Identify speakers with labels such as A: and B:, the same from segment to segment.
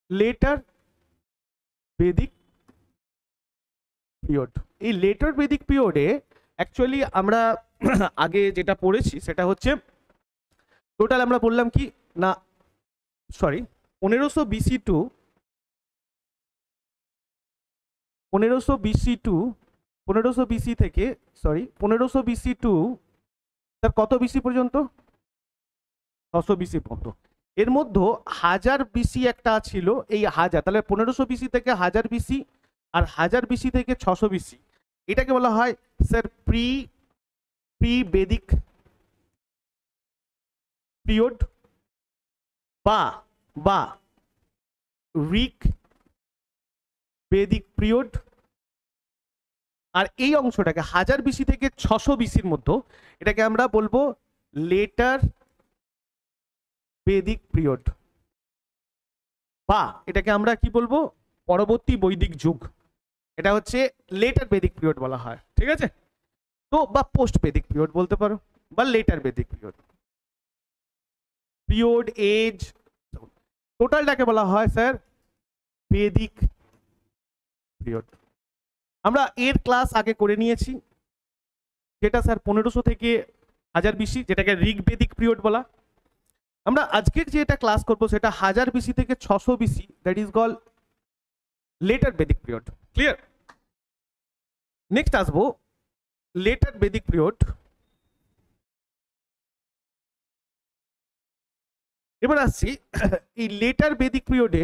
A: Letter Vedic period. এই later বেদিক পিরিয়ডে actually আমরা আগে যেটা পড়েছি সেটা হচ্ছে টোটাল আমরা বললাম কি না sorry 1500 BC to 1500 BC to 1500 BC থেকে সরি 1500 বিসি টু তার কত বিসি পর্যন্ত 600 বিসি পর্যন্ত। এর মধ্যে 1000 বিসি একটা ছিল, এই 1000 তাহলে 1500 বিসি থেকে 1000 বিসি আর 1000 বিসি থেকে 600 বিসি, এটাকে বলা হয় স্যার প্রি বেদিক পিরিয়ড বা ঋগ বেদিক পিরিয়ড। আর এই অংশটাকে 1000 বিসি থেকে 600 বিসির মধ্যে এটাকে আমরা বলবো লেটার বেদিক পিরিয়ড, বা এটাকে আমরা কি বলবো পরবর্তী বৈদিক যুগ। এটা হচ্ছে লেটার বেদিক পিরিয়ড বলা হয়, ঠিক আছে? তো বা পোস্ট বেদিক পিরিয়ড বলতে পারো, বা later Vedic period. Period age টোটালটাকে বলা হয় স্যার বেদিক পিরিয়ড। আমরা এর ক্লাস আগে করে নিয়েছি, যেটা স্যার 1500 থেকে 1000 বিসি, যেটাকে ঋগ বেদিক পিরিয়ড বলা। আমরা আজকে যেটা ক্লাস করব সেটা 1000 বিসি থেকে 600 BC, that is call later Vedic period. Clear? Next আসবো লেটার বেদিক পিরিয়ড। এবার আসছি এই লেটার বেদিক পিরিয়ডে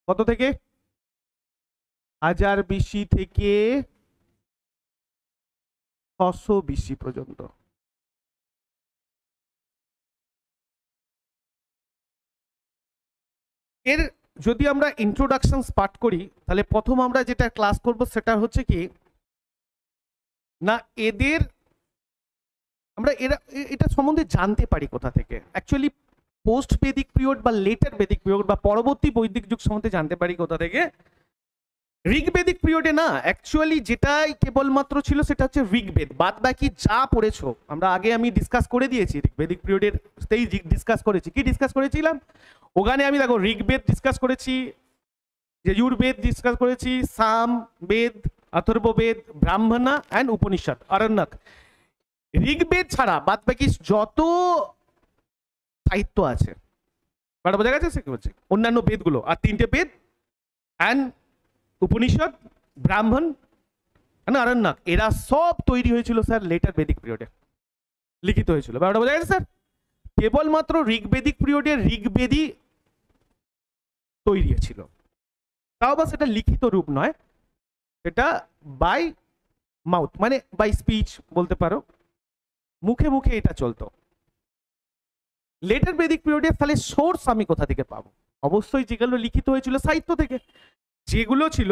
A: কত থেকে 1000 বিসি থেকে 600 বিসি পর্যন্ত। এর যদি আমরা ইন্ট্রোডাকশন পার্ট করি তাহলে প্রথম আমরা যেটা ক্লাস করব সেটা হচ্ছে কি না এদের আমরা এটা সম্বন্ধে জানতে পারি কোথা থেকে। অ্যাকচুয়ালি পোস্ট বেদিক পিরিয়ড বা লেটার বেদিক পিরিয়ড বা পরবর্তী বৈদিক যুগ সম্বন্ধে জানতে পারি কোথা থেকে। ঋগ্বেদিক পিরিয়ডে না অ্যাকচুয়ালি যেটাই কেবলমাত্র ছিল সেটা হচ্ছে ঋগ্বেদ, বাদ বাকি যা পড়েছো আমরা আগে আমি ডিসকাস করে দিয়েছি। ঋগ্বেদিক পিরিয়ডের তেই ডিসকাস করেছি। কি ডিসকাস করেছিলাম ওখানে? আমি দেখো ঋগ্বেদ ডিসকাস করেছি, যজুর্বেদ ডিসকাস করেছি, সাম বেদ, অথর্ববেদ, ব্রাহ্মণা অ্যান্ড উপনিষদ, আরণ্যক। ঋগ্বেদ ছাড়া বাদ বাকি যত সাহিত্য আছে বোঝা গেছে সে কি হচ্ছে অন্যান্য বেদগুলো, আর 3টে বেদ অ্যান্ড উপনিষদ, ব্রাহ্মণ, আরণ্যক, এরা সব তৈরি হয়েছিল স্যার লেটার বেদিক পিরিয়ডে, লিখিত হয়েছিল। ব্যাপারটা বোঝা গেছে স্যার? কেবলমাত্র ঋগ্বেদিক পিরিয়ডে ঋগ্বেদই তৈরি ছিল, তাও বা সেটা লিখিত রূপ নয়, এটা বাই মাউথ মানে বাই স্পিচ বলতে পারো, মুখে মুখে এটা চলতো। লেটার বেদিক পিরিয়ডে তাহলে সোর্স আমি কোথা থেকে পাবো? অবশ্যই যেগুলো লিখিত হয়েছিল সাহিত্য থেকে, যেগুলো ছিল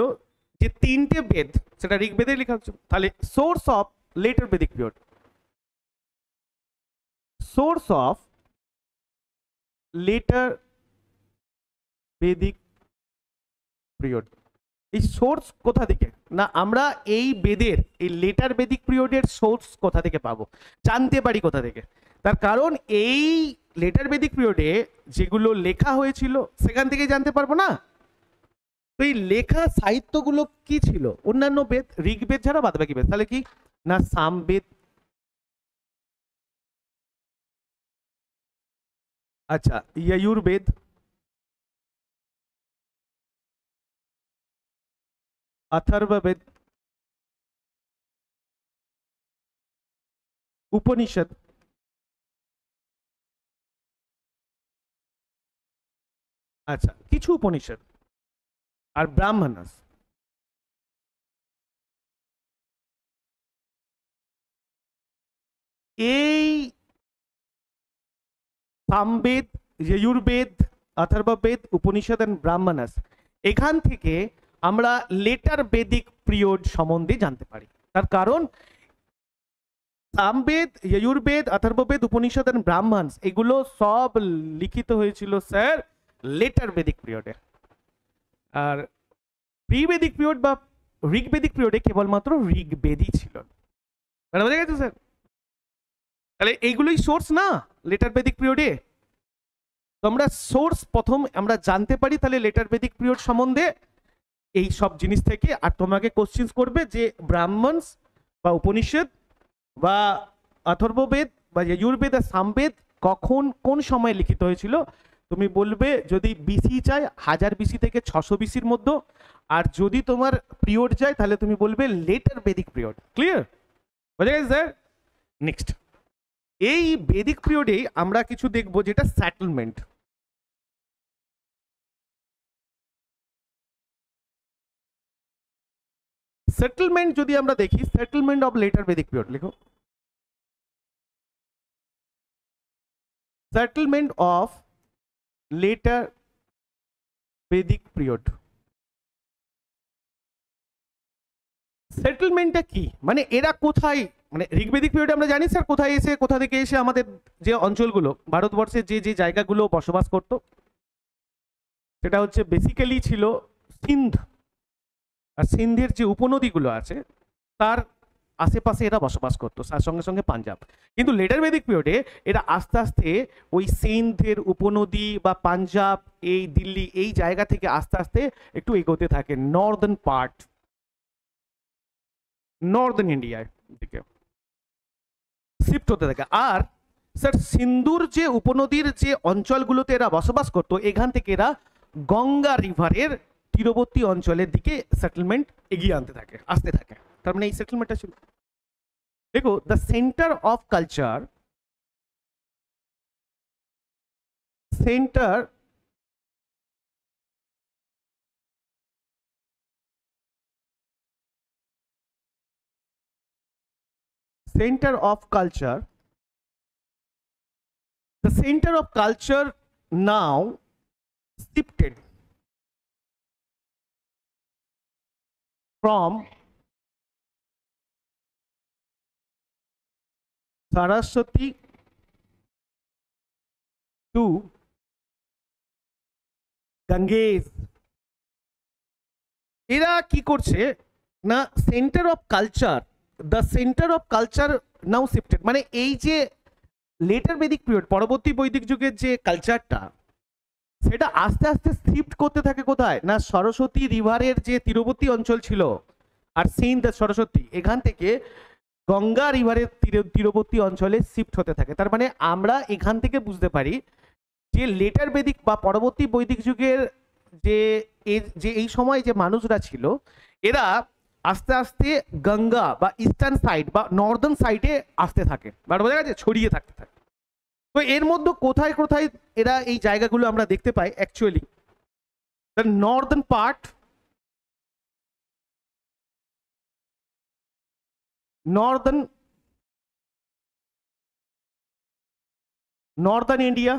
A: যে 3টে বেদ সেটা ঋগ্বেদে লেখা হচ্ছে। তাহলে source of later Vedic period, source of later Vedic period, এই সোর্স কোথা থেকে? না আমরা এই বেদের এই লেটার বেদিক পিরিয়ডের সোর্স কোথা থেকে পাবো, জানতে পারি কোথা থেকে? তার কারণ এই লেটার বেদিক পিরিয়ডে যেগুলো লেখা হয়েছিল সেখান থেকে জানতে পারবো না। তো এই লেখা সাহিত্যগুলো কি ছিল? অন্যান্য বেদ, ঋগ্বেদ ছাড়া বাদ বাকি বেদ। তাহলে কি না সামবেদ, আচ্ছা যজুর্বেদ, अथर्ववेद, उपनिषद, আচ্ছা কিছু উপনিষদ আর ব্রাহ্মণাস। এই সামবেদ, যজুর্বেদ, অথর্ববেদ, উপনিষদ এন্ড ব্রাহ্মণাস, এখান থেকে আমরা লেটার বেদিক পিরিয়ড সম্বন্ধে জানতে পারি। তার কারণ সামবেদ, যজুর্বেদ, অথর্ববেদ, উপনিষদ এন্ড ব্রাহ্মণস এগুলো সব লিখিত হয়েছিল স্যার লেটার বেদিক পিরিয়ডে। আর প্রিবেদিক পিরিয়ড বা ঋগ্বেদিক পিরিয়ডে কেবলমাত্র ঋগ্বেদই ছিল। বোঝা গেছে স্যার? তাহলে এইগুলোই সোর্স না লেটার বেদিক পিরিয়ডে। তো আমরা সোর্স প্রথম আমরা জানতে পারি তাহলে লেটার বেদিক পিরিয়ড সম্বন্ধে এই সব জিনিস থেকে। আর তোমাকে কোশ্চেন করবে যে ব্রাহ্মণস বা উপনিষদ বা অথর্ববেদ বা যজুর্বেদ আর সামবেদ কখন কোন সময় লিখিত হয়েছিল, তুমি বলবে যদি বিসি চাই 1000 বিসি থেকে 600 বিসির মধ্যে, আর যদি তোমার পিরিয়ড চাই তাহলে তুমি বলবে লেটার বেদিক পিরিয়ড। ক্লিয়ার? বুঝে গেছে স্যার? নেক্সট, এই বেদিক পিরিয়ডে আমরা কিছু দেখব যেটা সেটেলমেন্ট। সেটেলমেন্ট যদি আমরা দেখি, settlement of later Vedic period লিখো, settlement of later Vedic period. সেটেলমেন্টটা কি, মানে এরা কোথায়, মানে ঋগ্বেদিক পিরিয়ডে আমরা জানি স্যার কোথায় এসে কোথা থেকে এসে আমাদের যে অঞ্চলগুলো ভারতবর্ষের যে যে জায়গাগুলো বসবাস করত, সেটা হচ্ছে বেসিক্যালি ছিল সিন্ধ আর সিন্ধের যে উপনদীগুলো আছে তার আশেপাশে এরা বসবাস করতো, তার সঙ্গে সঙ্গে পাঞ্জাব। কিন্তু লেটার বেদিক পিরিয়ডে এরা আস্তে আস্তে ওই সিন্ধের উপনদী বা পাঞ্জাব এই দিল্লি এই জায়গা থেকে আস্তে আস্তে একটু এগোতে থাকে নর্দার্ন পার্ট, নর্দার্ন ইন্ডিয়ার দিকে শিফট হতে থাকে। আর স্যার সিন্ধুর যে উপনদীর যে অঞ্চলগুলোতে এরা বসবাস করতো এখান থেকে এরা গঙ্গা রিভারের তীরবর্তী অঞ্চলের দিকে সেটেলমেন্ট এগিয়ে আসতে থাকে। তার মানে এই সেটেলমেন্টটা ছিল, দেখো the centre of culture, centre center of culture, the center of culture now shifted from Saraswati to Ganges। এরা কি করছে না, centre of culture, the centre of culture now shifted, মানে এই যে লেটার বেদিক পিরিয়ড পরবর্তী বৈদিক যুগের যে কালচারটা সেটা আস্তে আস্তে শিফট করতে থাকে কোথায় না, সরস্বতী রিভারের যে তীরবর্তী অঞ্চল ছিল আর সিন্ধ সরস্বতী এখান থেকে গঙ্গা রিভারের তীরবর্তী অঞ্চলে শিফট হতে থাকে। তার মানে আমরা এখান থেকে বুঝতে পারি যে লেটার বেদিক বা পরবর্তী বৈদিক যুগের যে এই সময় যে মানুষরা ছিল এরা আস্তে আস্তে গঙ্গা বা ইস্টার্ন সাইড বা নর্দার্ন সাইডে আসতে থাকে, বোঝা গেছে, ছড়িয়ে থাকতে থাকে। তো এর মধ্যে কোথায় কোথায় এরা এই জায়গাগুলো আমরা দেখতে পাই, actually the northern part, northern India,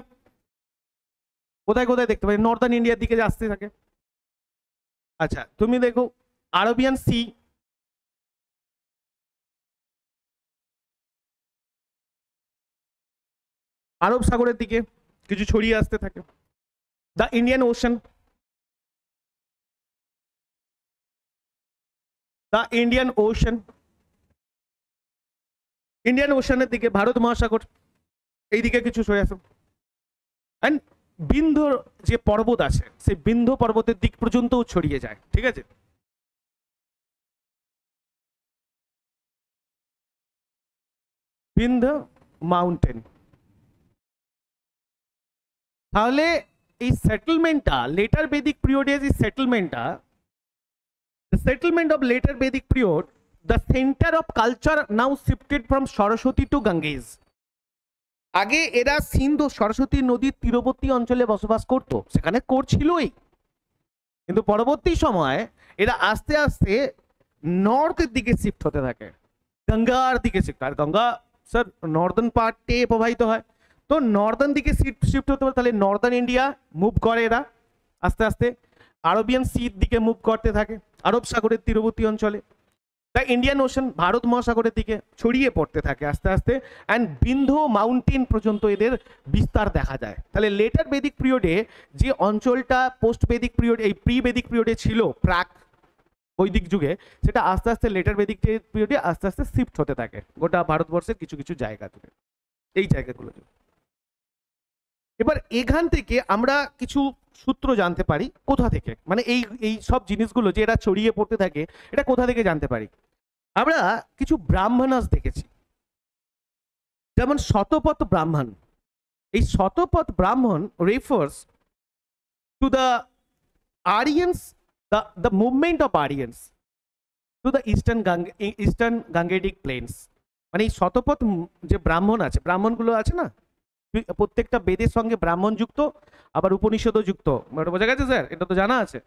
A: কোথায় কোথায় দেখতে পাই নর্দার্ন ইন্ডিয়ার দিকে যে আসতে থাকে। আচ্ছা তুমি দেখো আরবিয়ান সি, আরব সাগরের দিকে কিছু ছড়িয়ে আসতে থাকে। The Indian Ocean, the Indian Ocean, Indian ওশানের দিকে ভারত মহাসাগর এই দিকে কিছু সরে আসে। অ্যান্ড বিন্ধ্য যে পর্বত আছে সেই বিন্ধ্য পর্বতের দিক পর্যন্তও ছড়িয়ে যায়, ঠিক আছে। বিন্ধ্য মাউন্টেন। তাহলে এই সেটেলমেন্টটা লেটার বেদিক পিরিয়ডে যে সেটেলমেন্টটা, the settlement of later Vedic period, the center of culture now shifted from Saraswati to Ganges। আগে এরা সিন্ধ সরস্বতী নদীর তীরবর্তী অঞ্চলে বসবাস করত, সেখানে করছিলই, কিন্তু পরবর্তী সময় এরা আস্তে আস্তে নর্থের দিকে শিফট হতে থাকে, গঙ্গার দিকে শিফট। আর গঙ্গা স্যার নর্দার্ন পার্টে প্রবাহিত হয়, তো নর্দার্ন দিকে শিফট হতে পারে। তাহলে নর্দার্ন ইন্ডিয়া মুভ করে এরা আস্তে আস্তে, আরবিয়ান সির দিকে মুভ করতে থাকে, আরব সাগরের তীরবর্তী অঞ্চলে। দ্য ইন্ডিয়ান ওশান ভারত মহাসাগরের দিকে ছড়িয়ে পড়তে থাকে আস্তে আস্তে, অ্যান্ড বিন্ধ্য মাউন্টেন পর্যন্ত এদের বিস্তার দেখা যায়। তাহলে লেটার বেদিক পিরিয়ডে যে অঞ্চলটা পোস্ট বেদিক পিরিয়ড এই প্রি বেদিক পিরিয়ডে ছিল প্রাক বৈদিক যুগে, সেটা আস্তে আস্তে লেটার বেদিক পিরিয়ডে আস্তে আস্তে শিফট হতে থাকে গোটা ভারতবর্ষের কিছু কিছু জায়গা থেকে। এই জায়গাগুলো। এবার এখান থেকে আমরা কিছু সূত্র জানতে পারি কোথা থেকে, মানে এই এই সব জিনিসগুলো যে এরা ছড়িয়ে পড়তে থাকে এটা কোথা থেকে জানতে পারি। আমরা কিছু ব্রাহ্মণাস দেখেছি, যেমন শতপথ ব্রাহ্মণ। এই শতপথ Brahmana refers to the Aryans, the movement of Aryans to the eastern Gangetic plains। মানে এই শতপথ যে ব্রাহ্মণ আছে, ব্রাহ্মণগুলো আছে না, প্রত্যেকটা বেদের সঙ্গে ব্রাহ্মণ যুক্ত, আবার উপনিষদও যুক্ত, বোঝা গেছে স্যার? এটা তো জানা আছে।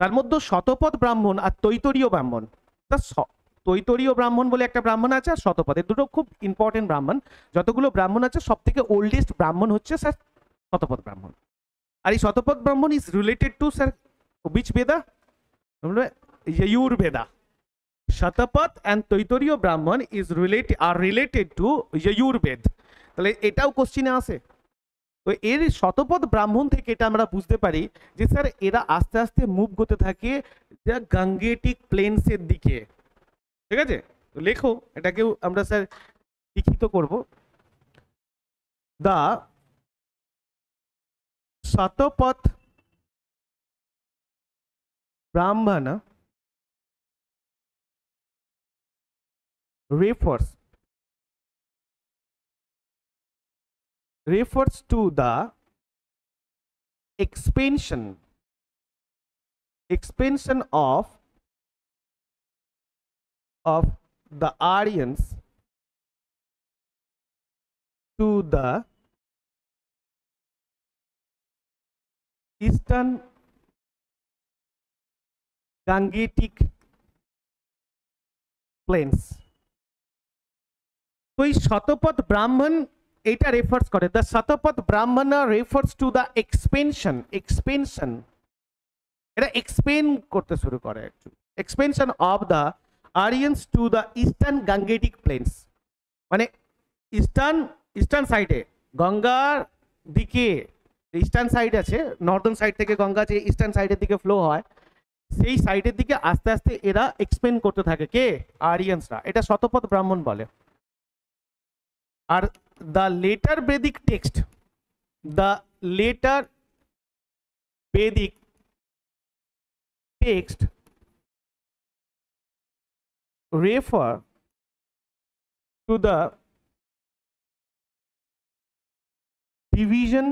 A: তার মধ্যে শতপথ ব্রাহ্মণ আর তৈতরীয় ব্রাহ্মণ। তা তৈতরীয় ব্রাহ্মণ বলে একটা ব্রাহ্মণ আছে, আর শতপথ, এই দুটো খুব ইম্পর্টেন্ট ব্রাহ্মণ। যতগুলো ব্রাহ্মণ আছে সব থেকে ওল্ডেস্ট ব্রাহ্মণ হচ্ছে স্যার শতপথ ব্রাহ্মণ। আর এই শতপথ ব্রাহ্মণ is related to sir which Veda? Yajur Veda. Shatapath and Taittiriya Brahman are related to Yajur Veda। তাহলে এটাও কোশ্চেনে আসে। তো এর শতপথ ব্রাহ্মণ থেকে এটা আমরা বুঝতে পারি যে স্যার এরা আস্তে আস্তে মুভ করতে থাকে গাঙ্গেটিক প্লেন্সের দিকে। ঠিক আছে, তো লেখো এটাকেও আমরা স্যার লিখিত করব। দা শতপথ Brahmana refers to the expansion of the Aryans to the eastern Gangetic plains। তো এই শতপথ ব্রাহ্মণ এটা রেফার্স করে, the শতপথ Brahmana refers to the expansion, এটা এক্সপেন করতে শুরু করে, expansion of the Aryans to the eastern Gangetic planes. মানে ইস্টার্ন সাইডে গঙ্গার দিকে, ইস্টার্ন সাইড আছে, নর্দার্ন সাইড থেকে গঙ্গা যে ইস্টার্ন সাইডের দিকে ফ্লো হয়, সেই সাইডের দিকে আস্তে আস্তে এরা এক্সপেন্ড করতে থাকে। কে? আরিয়ান্সরা। এটা শতপথ ব্রাহ্মণ বলে। আর the later Vedic text, the later Vedic text refer to the division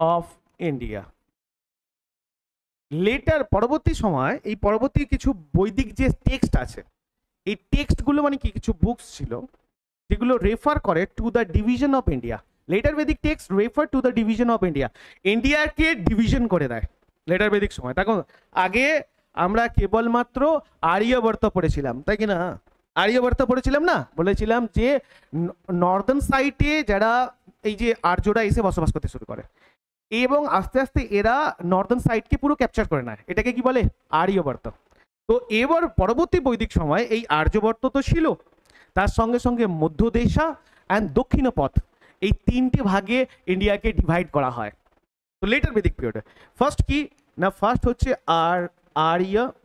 A: of India। Later পরবর্তী সময় এই পরবর্তী কিছু বৈদিক যে টেক্সট আছে, এই টেক্সটগুলো মানে কি কিছু বুকস ছিল যেগুলো রেফার করে to the division of India. Later Vedic text refer to the division of India. ইন্ডিয়াকে ডিভিশন করে দেয় লেটার বেদিক সময়। দেখো আগে আমরা কেবলমাত্র আর্যবর্ত পড়েছিলাম, তাই কি না? আর্যবর্ত পড়েছিলাম না, বলেছিলাম যে নর্দার্ন সাইডে যারা এই যে আর্যরা এসে বসবাস করতে শুরু করে এবং আস্তে আস্তে এরা নর্দার্ন সাইডকে পুরো ক্যাপচার করে নেয়, এটাকে কি বলে? আর্যবর্ত। তো এবার পরবর্তী বৈদিক সময় এই আর্যবর্ত তো ছিল, তার সঙ্গে সঙ্গে মধ্যদেশা অ্যান্ড দক্ষিণপথ, এই তিনটে ভাগে ইন্ডিয়াকে ডিভাইড করা হয়। তো লেটার বেদিক পিরিয়ডে ফার্স্ট কি না, ফার্স্ট হচ্ছে আর্যবর্ত।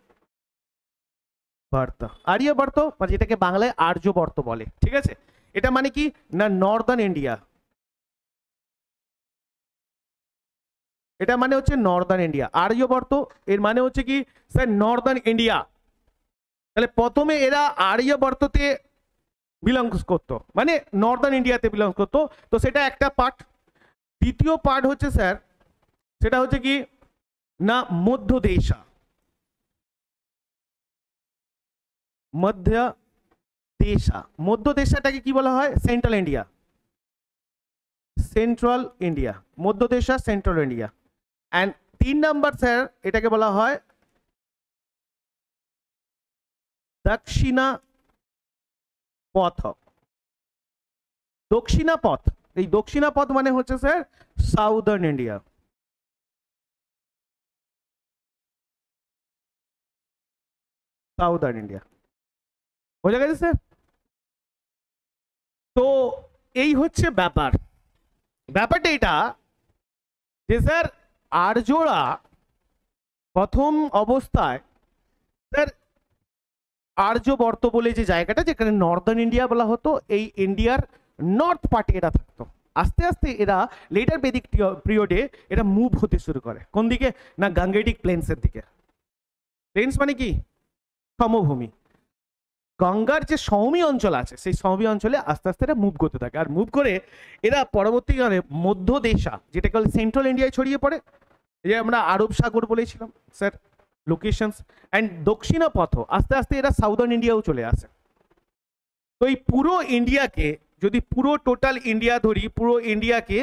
A: আর্যবর্ত মানে যেটাকে বাংলায় আর্যবর্ত বলে, ঠিক আছে? এটা মানে কি না নর্দার্ন ইন্ডিয়া, এটা মানে হচ্ছে নর্দার্ন ইন্ডিয়া। আর্যবর্ত এর মানে হচ্ছে কি স্যার নর্দার্ন ইন্ডিয়া। তাহলে প্রথমে এরা আর্যবর্ততে বিলংস করতো, মানে নর্দার্ন ইন্ডিয়াতে বিলংস করতো, তো সেটা একটা পার্ট। দ্বিতীয় পার্ট হচ্ছে স্যার সেটা হচ্ছে কি না মধ্যদেশা। মধ্যদেশাটাকে কি বলা হয়? Central India. Central India, Madhyadesha central India. And 3 number sir এটাকে বলা হয় দক্ষিণা পথ। দক্ষিণা পথ, এই দক্ষিণা পথ মানে হচ্ছে sir southern India. Southern India, বোঝা গেছে স্যার? তো এই হচ্ছে ব্যাপারটা এটা যে স্যার আর্যরা প্রথম অবস্থায় স্যার আর্যবর্ত বলে যে জায়গাটা, যেখানে নর্দার্ন ইন্ডিয়া বলা হতো, এই ইন্ডিয়ার নর্থ পার্টে এরা থাকতো। আস্তে আস্তে এরা লেটার বেদিক পিরিয়ডে এরা মুভ হতে শুরু করে কোন দিকে, না গাঙ্গেটিক প্লেন্সের দিকে। প্লেন্স মানে কি, সমভূমি। গঙ্গার যে সমভূমি অঞ্চল আছে সেই সমভূমি অঞ্চলে আস্তে আস্তে এরা মুভ করতে থাকে, আর মুভ করে এরা পরবর্তীকালে মধ্য দেশা, যেটাকে বলে সেন্ট্রাল ইন্ডিয়ায় ছড়িয়ে পড়ে, যে আমরা আরব সাগর বলেছিলাম স্যার লোকেশনস, অ্যান্ড দক্ষিণা পথ আস্তে আস্তে এরা সাউদার্ন ইন্ডিয়াও চলে আসে। তো এই পুরো ইন্ডিয়াকে, যদি পুরো টোটাল ইন্ডিয়া ধরি, পুরো ইন্ডিয়াকে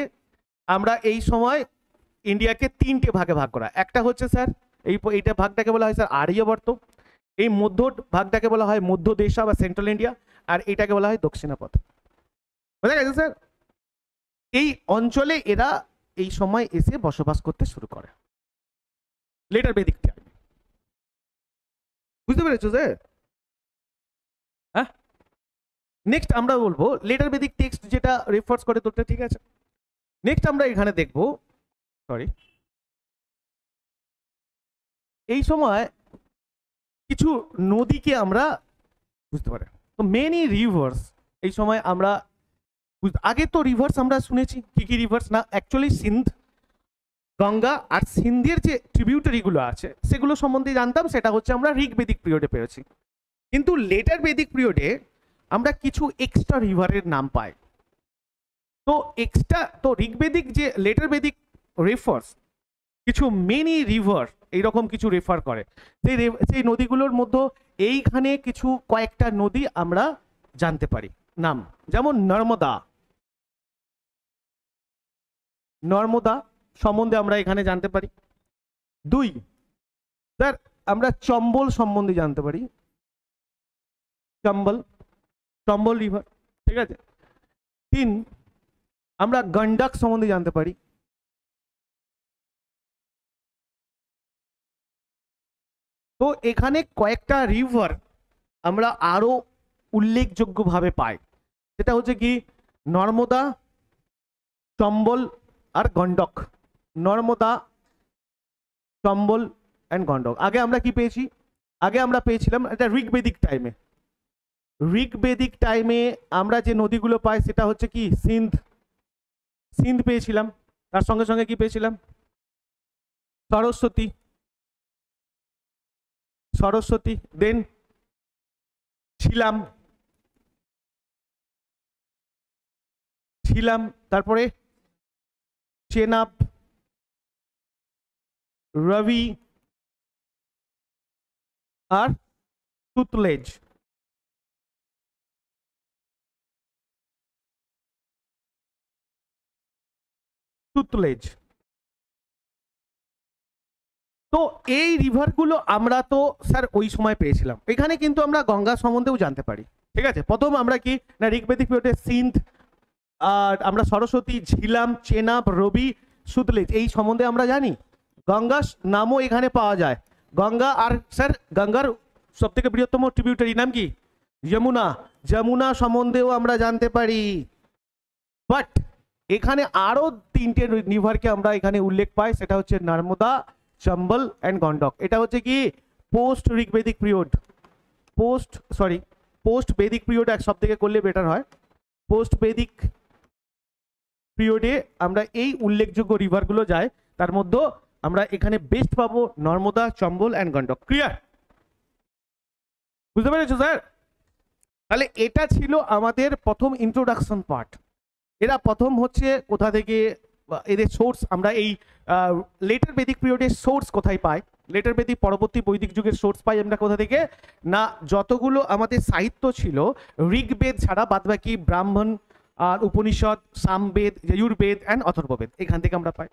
A: আমরা এই সময় ইন্ডিয়াকে তিনটে ভাগে ভাগ করা। একটা হচ্ছে স্যার এইটা ভাগটাকে বলা হয় স্যার আর্যবর্ত, এই মধ্য ভাগটাকে বলা হয় মধ্য দেশা বা সেন্ট্রাল ইন্ডিয়া, আর এটাকে বলা হয় দক্ষিণাপথ। বুঝা গেছে স্যার? এই অঞ্চলে এরা এই সময় এসে বসবাস করতে শুরু করে লেটার বেদিক টাইমে। বুঝতে পেরেছো স্যার? হ্যাঁ, নেক্সট আমরা বলবো লেটার বেদিক টেক্সট যেটা রেফার্স করে তোরটা, ঠিক আছে। নেক্সট আমরা এখানে দেখবো, সরি, এই সময় কিছু নদীকে আমরা বুঝতে পারি। তো মেনি রিভার্স এই সময় আমরা আগে তো রিভার্স আমরা শুনেছি, কি কি রিভার্স, না অ্যাকচুয়ালি সিন্ধ, গঙ্গা আর সিন্ধের যে ট্রিবিউটারিগুলো আছে সেগুলো সম্বন্ধে জানতাম, সেটা হচ্ছে আমরা ঋগ্বেদিক পিরিয়ডে পেয়েছি। কিন্তু লেটার বেদিক পিরিয়ডে আমরা কিছু এক্সট্রা রিভারের নাম পাই। তো এক্সট্রা, তো ঋগ্বেদিক যে লেটার বেদিক রেফার্স কিছু মেনি রিভার এইরকম কিছু রেফার করে, সেই নদীগুলোর মধ্যে এইখানে কিছু কয়েকটা নদী আমরা জানতে পারি নাম, যেমন নর্মদা। নর্মদা সম্বন্ধে আমরা এখানে জানতে পারি। 2 স্যার আমরা চম্বল সম্বন্ধে জানতে পারি, চম্বল রিভার, ঠিক আছে। 3 আমরা গন্ডক সম্বন্ধে জানতে পারি। তো এখানে কয়েকটা রিভার আমরা আরো উল্লেখযোগ্যভাবে পাই, সেটা হচ্ছে কি নর্মদা, চম্বল আর গন্ডক। নর্মদা, চম্বল অ্যান্ড গন্ডক। আগে আমরা কি পেয়েছি, আগে আমরা পেয়েছিলাম এটা ঋগ্বেদিক টাইমে। ঋগ্বেদিক টাইমে আমরা যে নদীগুলো পাই সেটা হচ্ছে কি সিন্ধ পেয়েছিলাম, তার সঙ্গে সঙ্গে কি পেয়েছিলাম, সরস্বতী, দেন ছিলাম, তারপরে চেনাব, রবি আর সুতলেজ। তো এই রিভারগুলো আমরা তো স্যার ওই সময় পেয়েছিলাম। এখানে কিন্তু আমরা গঙ্গা সম্বন্ধেও জানতে পারি, ঠিক আছে। প্রথম আমরা কি না ঋগ্বেদিক পিরিয়ডে সিন্ধ, আর আমরা সরস্বতী, ঝিলাম, চেনাব, রবি, সুতলেজ এই সম্বন্ধে আমরা জানি। গঙ্গা নামও এখানে পাওয়া যায়। গঙ্গা, আর স্যার গঙ্গার সব থেকে বৃহত্তম ট্রিবিউটারি নাম কি, যমুনা সম্বন্ধেও আমরা জানতে পারি। বাট এখানে আরো 3টে রিভারকে আমরা এখানে উল্লেখ পাই, সেটা হচ্ছে নর্মদা, চম্বল অ্যান্ড গন্ডক। এটা হচ্ছে কি post Rigvedic period, post Vedic period এক সব থেকে করলে বেটার হয়। পোস্ট বেদিক পিরিয়ডে আমরা এই উল্লেখযোগ্য রিভারগুলো যাই, তার মধ্যে আমরা এখানে বেস্ট পাবো নর্মদা, চম্বল অ্যান্ড গন্ডক। ক্লিয়ার? বুঝতে পেরেছো স্যার? তাহলে এটা ছিল আমাদের প্রথম ইন্ট্রোডাকশন পার্ট। এরা প্রথম হচ্ছে কোথা থেকে, এদের সোর্স আমরা এই লেটার বেদিক পিরিয়ডের সোর্স কোথায় পাই, লেটার বেদিক পরবর্তী বৈদিক যুগের সোর্স পাই আমরা কোথা থেকে, না যতগুলো আমাদের সাহিত্য ছিল ঋগ্বেদ ছাড়া বাদবাকি ব্রাহ্মণ আর উপনিষদ, সামবেদ, যজুর্বেদ অ্যান্ড অথর্ববেদ, এখান থেকে আমরা পাই।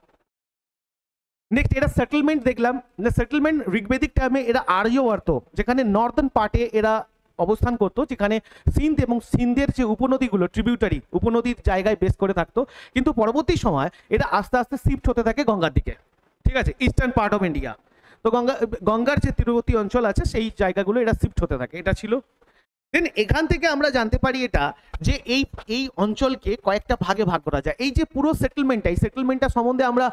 A: নেক্সট এরা সেটেলমেন্ট দেখলাম, সেটেলমেন্ট ঋগ্বেদিক টাইমে এরা আর্যবর্ত, যেখানে নর্দার্ন পার্টে এরা অবস্থান করতো, যেখানে সিন্ধ এবং সিন্ধের যে উপনদীগুলো ট্রিবিউটারি উপনদীর জায়গায় বেস করে থাকতো। কিন্তু পরবর্তী সময় এটা আস্তে আস্তে শিফট হতে থাকে গঙ্গার দিকে, ঠিক আছে, ইস্টার্ন পার্ট অফ ইন্ডিয়া। তো গঙ্গার যে তীরবর্তী অঞ্চল আছে সেই জায়গাগুলো এটা শিফট হতে থাকে, এটা ছিল। দেন এখান থেকে আমরা জানতে পারি এটা যে এই অঞ্চলকে কয়েকটা ভাগে ভাগ করা যায়। এই যে পুরো সেটেলমেন্টটা, এই সেটেলমেন্টটা সম্বন্ধে আমরা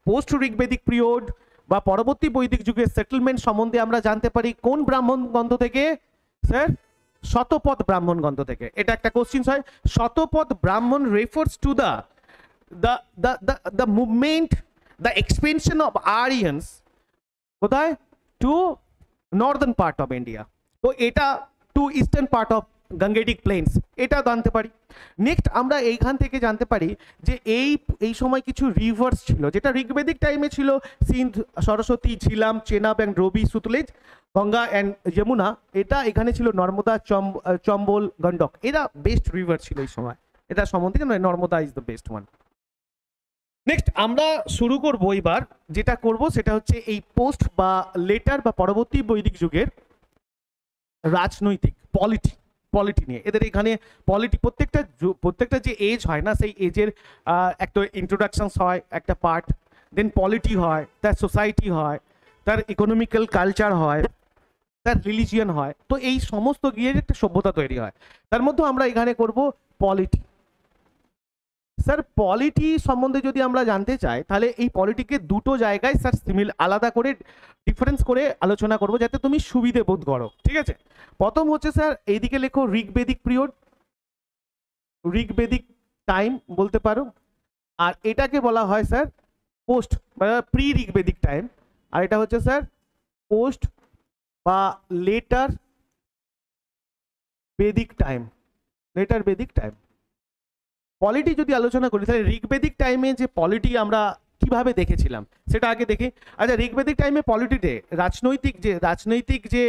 A: পোস্ট ঋগ্বেদিক পিরিয়ড, বা পরবর্তী বৈদিক যুগের সেটেলমেন্ট সম্বন্ধে আমরা জানতে পারি কোন ব্রাহ্মণ গ্রন্থ থেকে? স্যার শতপথ ব্রাহ্মণ গ্রন্থ থেকে। এটা একটা কোশ্চিন হয়। Shatapatha Brahmana refers to the movement, the expansion of Aryans কোথায়? To northern part of India. তো এটা to eastern part of Gangetic plains, এটা জানতে পারি। নেক্সট আমরা এইখান থেকে জানতে পারি যে এই সময় কিছু রিভার্স ছিল, যেটা ঋগ্বেদিক টাইমে ছিল সিন্ধ, সরস্বতী, ঝিলাম, চেনাব অ্যান্ড রবি, সুতলেজ, গঙ্গা অ্যান্ড যমুনা। এটা এখানে ছিল নর্মদা, চম্বল, গন্ডক। এরা বেস্ট রিভার ছিল এই সময়। এটা সম্বন্ধে Narmada is the best one. Next আমরা শুরু করব এবার, যেটা করব সেটা হচ্ছে এই পোস্ট বা লেটার বা পরবর্তী বৈদিক যুগের রাজনৈতিক পলিটি নিয়ে। এদের এখানে পলিটি প্রত্যেকটা যে এজ হয় না, সেই এজের একটা ইন্ট্রোডাকশনস হয়, একটা পার্ট, দেন পলিটি হয়, তার সোসাইটি হয়, তার ইকোনমিক্যাল কালচার হয়, তার রিলিজিয়ন হয়। তো এই সমস্ত গিয়ে একটা সভ্যতা তৈরি হয়। তার মধ্যে আমরা এখানে করব পলিটি। স্যার পলিটি সম্বন্ধে যদি আমরা জানতে চাই, তাহলে এই পলিটিকে দুটো জায়গায় স্যার আলাদা করে ডিফারেন্স করে আলোচনা করব, যাতে তুমি সুবিধে বোধ করো। ঠিক আছে, প্রথম হচ্ছে স্যার এইদিকে লেখো ঋগ্বেদিক পিরিয়ড, ঋগ্বেদিক টাইম বলতে পারো। আর এটাকে বলা হয় স্যার পোস্ট বা প্রি ঋগ্বেদিক টাইম। আর এটা হচ্ছে স্যার পোস্ট বা later Vedic time, later Vedic time. Polity যদি আলোচনা করি, তাহলে ঋগ্বেদিক টাইমে যে পলিটি আমরা কিভাবে দেখেছিলাম সেটা আগে দেখি। আচ্ছা, ঋগ্বেদিক টাইমে পলিটিতে রাজনৈতিক যে